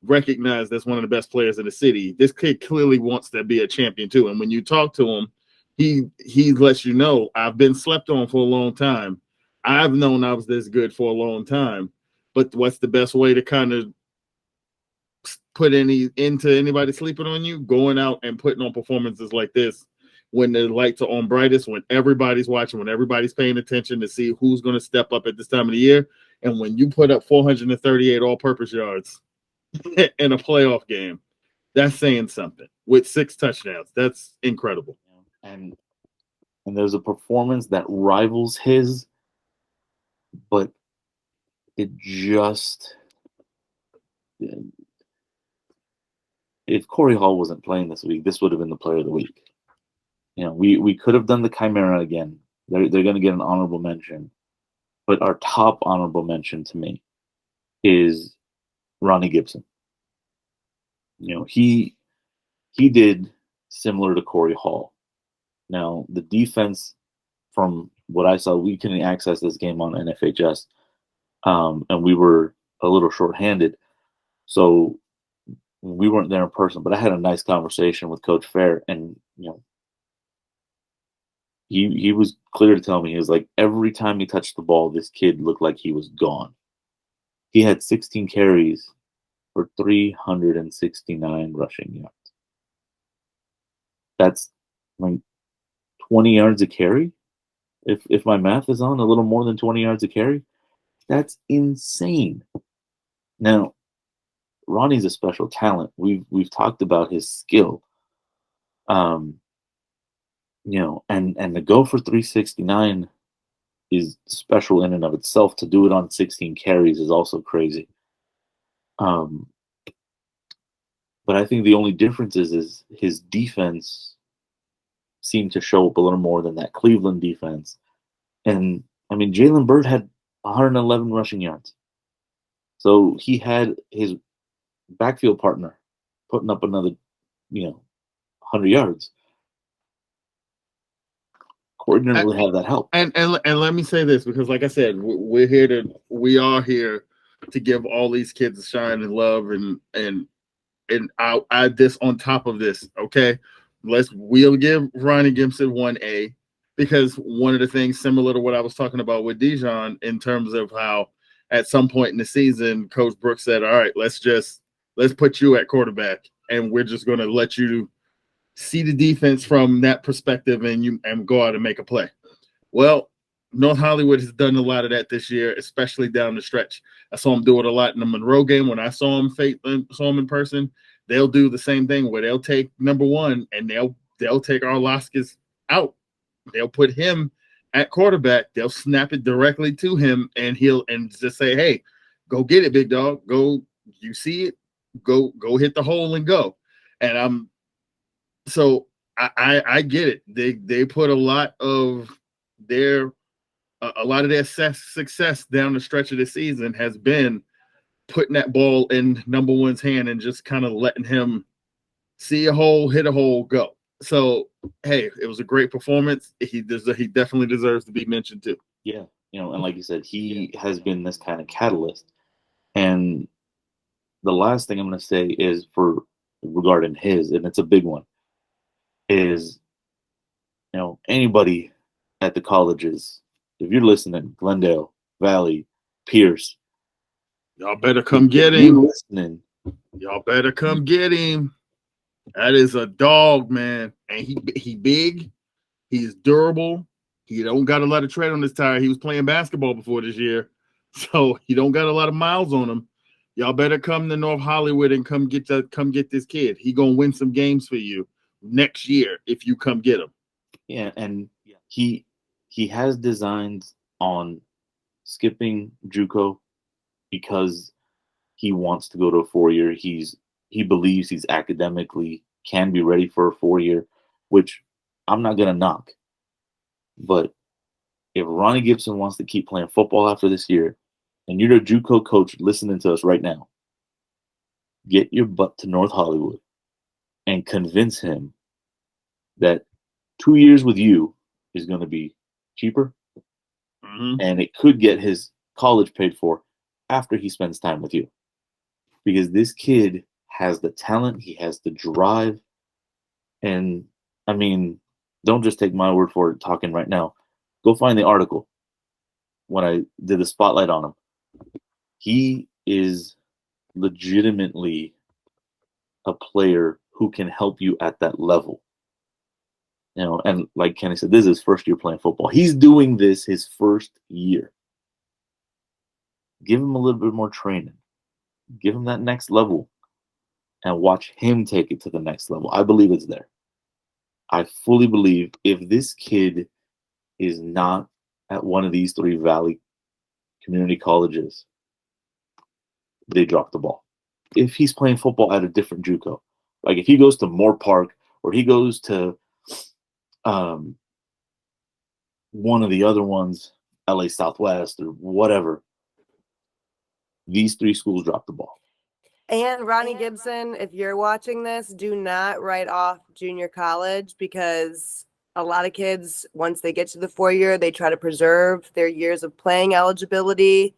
recognized as one of the best players in the city. This kid clearly wants to be a champion too. And when you talk to him, he lets you know, I've been slept on for a long time. I've known I was this good for a long time. But what's the best way to kind of put into anybody sleeping on you? Going out and putting on performances like this when the lights are on brightest, when everybody's watching, when everybody's paying attention to see who's going to step up at this time of the year. And when you put up 438 all-purpose yards in a playoff game, that's saying something. With 6 touchdowns, that's incredible. And there's a performance that rivals his, but it just, if Corey Hall wasn't playing this week, this would have been the player of the week. You know, we could have done the Chimera again. They're going to get an honorable mention, but our top honorable mention to me is Ronnie Gibson. You know, he did similar to Corey Hall. Now, the defense, from what I saw, we couldn't access this game on NFHS, and we were a little shorthanded, so we weren't there in person. But I had a nice conversation with Coach Fair, and you know, he was clear to tell me, he was like, every time he touched the ball, this kid looked like he was gone. He had 16 carries for 369 rushing yards. That's like 20 yards a carry. If my math is on, a little more than 20 yards a carry. That's insane. Now, Ronnie's a special talent. We've talked about his skill. You know, and to go for 369 is special in and of itself. To do it on 16 carries is also crazy. But I think the only difference is his defense seemed to show up a little more than that Cleveland defense. And I mean, Jalen Byrd had 111 rushing yards. So he had his backfield partner putting up another, 100 yards. Corey didn't really have that help. And let me say this, because like I said, we are here to give all these kids a shine and love, and I'll add this on top of this. Okay, we'll give Ronnie Gibson 1A, because one of the things similar to what I was talking about with Dijon, in terms of how at some point in the season, Coach Brooks said, all right, let's put you at quarterback, and we're just going to let you see the defense from that perspective and go out and make a play. Well, North Hollywood has done a lot of that this year, especially down the stretch. I saw them do it a lot in the Monroe game when I saw them in person. They'll do the same thing where they'll take number one and they'll take Arloskis out. They'll put him at quarterback. They'll snap it directly to him, and he'll just say, "Hey, go get it, big dog. Go. You see it? Go hit the hole and go." And So I get it. They put a lot of their success down the stretch of the season has been putting that ball in number one's hand and just kind of letting him see a hole, hit a hole, go. So hey, it was a great performance. He definitely deserves to be mentioned too. Yeah, and like you said, he has been this kind of catalyst. And the last thing I'm going to say is regarding his, and it's a big one, is, anybody at the colleges, if you're listening, Glendale, Valley, Pierce, y'all better come get him. Listening, y'all better come get him. That is a dog, man. And he big, he's durable. He don't got a lot of tread on his tire. He was playing basketball before this year, so he don't got a lot of miles on him. Y'all better come to North Hollywood and come get this kid. He gonna win some games for you next year if you come get him. Yeah, and he has designs on skipping JUCO because he wants to go to a 4-year. He believes he's academically can be ready for a 4-year, which I'm not gonna knock. But if Ronnie Gibson wants to keep playing football after this year, and you're the JUCO coach listening to us right now, get your butt to North Hollywood and convince him that 2 years with you is going to be cheaper, and it could get his college paid for after he spends time with you. Because this kid has the talent, he has the drive, and I mean, don't just take my word for it talking right now. Go find the article when I did the spotlight on him. He is legitimately a player who can help you at that level. You know, and like Kenny said, this is his first year playing football. He's doing this his first year. Give him a little bit more training. Give him that next level and watch him take it to the next level. I believe it's there. I fully believe if this kid is not at one of these 3 Valley community colleges, they drop the ball. If he's playing football at a different JUCO, like if he goes to Moore Park or he goes to one of the other ones, LA Southwest or whatever, these 3 schools drop the ball. And Ronnie Gibson, if you're watching this, do not write off junior college, because a lot of kids, once they get to the 4-year, they try to preserve their years of playing eligibility.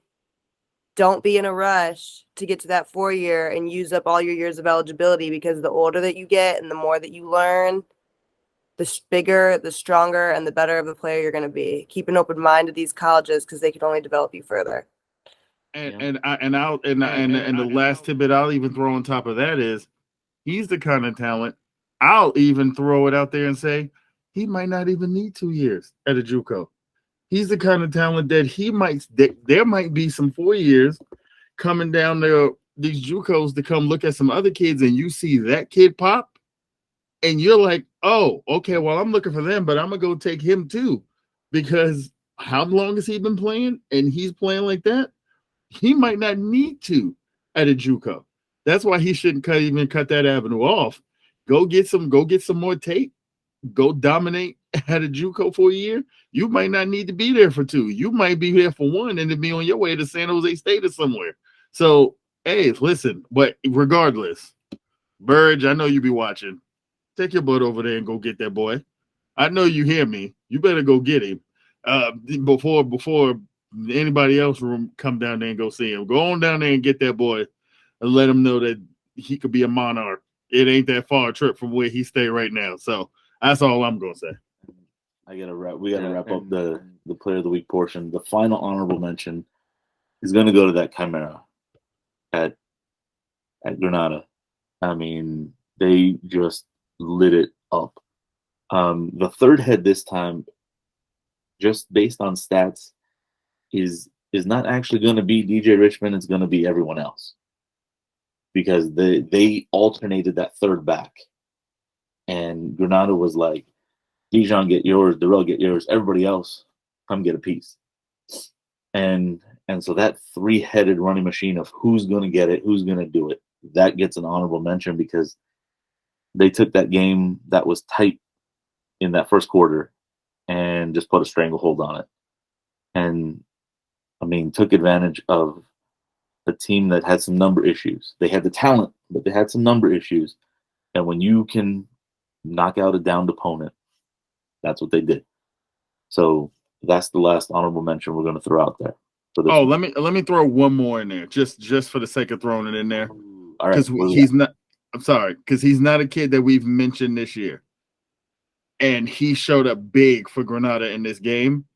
Don't be in a rush to get to that 4-year and use up all your years of eligibility, because the older that you get and the more that you learn, the bigger, the stronger, and the better of a player you're going to be. Keep an open mind to these colleges, because they can only develop you further. And the last tidbit I'll even throw on top of that is he's the kind of talent. I'll even throw it out there and say he might not even need 2 years at a JUCO. He's the kind of talent that there might be some 4 years coming down there, these JUCOs, to come look at some other kids, and you see that kid pop, and you're like, oh, okay, well, I'm looking for them, but I'm gonna go take him too, because how long has he been playing? And he's playing like that. He might not need to at a JUCO. That's why he shouldn't cut that avenue off. Go get some more tape. Go dominate at a JUCO for a year. You might not need to be there for 2. You might be there for 1 and then be on your way to San Jose State or somewhere. So, hey, listen, but regardless, Burge, I know you be watching. Take your butt over there and go get that boy. I know you hear me. You better go get him before anybody else come down there and go see him. Go on down there and get that boy and let him know that he could be a monarch. It ain't that far a trip from where he stay right now. So that's all I'm gonna say. We gotta wrap up the player of the week portion. The final honorable mention is gonna go to that Chimera at Granada. I mean, they just lit it up. The third head this time, just based on stats, is not actually going to be DJ Richmond. It's going to be everyone else, because they alternated that third back, and Granada was like, Dijon, get yours, Darrell, get yours, everybody else come get a piece. And so that 3-headed running machine of who's going to get it, who's going to do it, that gets an honorable mention, because they took that game that was tight in that first quarter and just put a stranglehold on it. And I mean, took advantage of a team that had some number issues. They had the talent, but they had some number issues. And when you can knock out a downed opponent, that's what they did. So that's the last honorable mention we're going to throw out there. Let me throw one more in there, just for the sake of throwing it in there. All right, because he's not a kid that we've mentioned this year, and he showed up big for Granada in this game.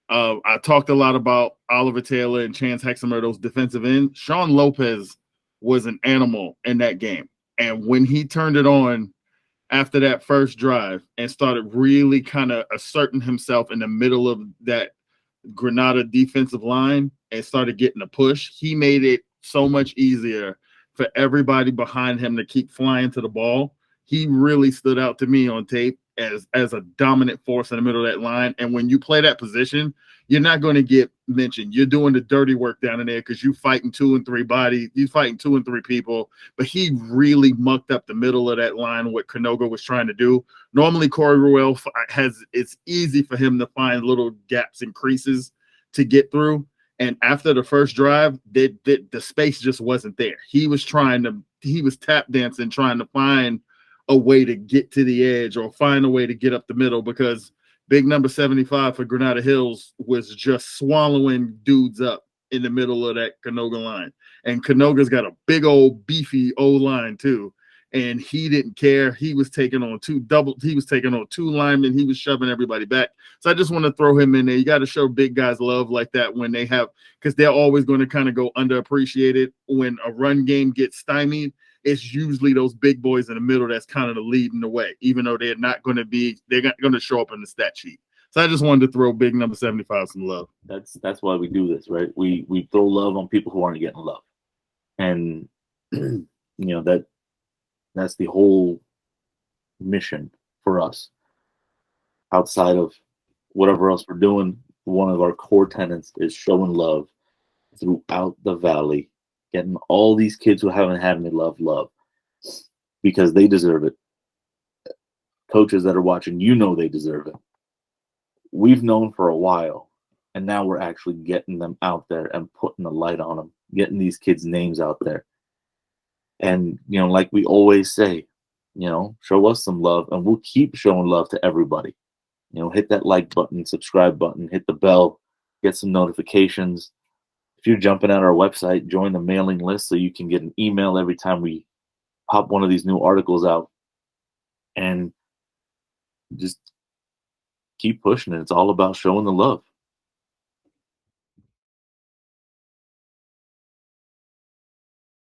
I talked a lot about Oliver Taylor and Chance Hexamer, those defensive ends. Sean Lopez was an animal in that game. And when he turned it on after that first drive and started really kind of asserting himself in the middle of that Granada defensive line and started getting a push, he made it so much easier for everybody behind him to keep flying to the ball. He really stood out to me on tape. as a dominant force in the middle of that line. And when you play that position, you're not going to get mentioned. You're doing the dirty work down in there because you fighting 2 and 3 bodies. You fighting 2 and 3 people. But he really mucked up the middle of that line, what Canoga was trying to do. Normally, Corey Ruel it's easy for him to find little gaps and creases to get through. And after the first drive, the space just wasn't there. He was tap dancing, trying to find a way to get to the edge or find a way to get up the middle, because big number 75 for Granada Hills was just swallowing dudes up in the middle of that Canoga line. And Canoga's got a big old beefy O-line too. And he didn't care. He was taking on 2 linemen. He was shoving everybody back. So I just want to throw him in there. You got to show big guys love like that when they have, because they're always going to kind of go underappreciated. When a run game gets stymied, it's usually those big boys in the middle that's kind of the leading the way, even though they're not going to show up in the stat sheet. So I just wanted to throw big number 75 some love. That's why we do this, right? We throw love on people who aren't getting love. And that's the whole mission for us. Outside of whatever else we're doing, one of our core tenets is showing love throughout the valley, getting all these kids who haven't had any love, because they deserve it. Coaches that are watching, they deserve it. We've known for a while, and now we're actually getting them out there and putting the light on them, getting these kids' names out there. And, like we always say, show us some love, and we'll keep showing love to everybody. Hit that like button, subscribe button, hit the bell, get some notifications. If you're jumping at our website, join the mailing list so you can get an email every time we pop one of these new articles out. And just keep pushing it. It's all about showing the love.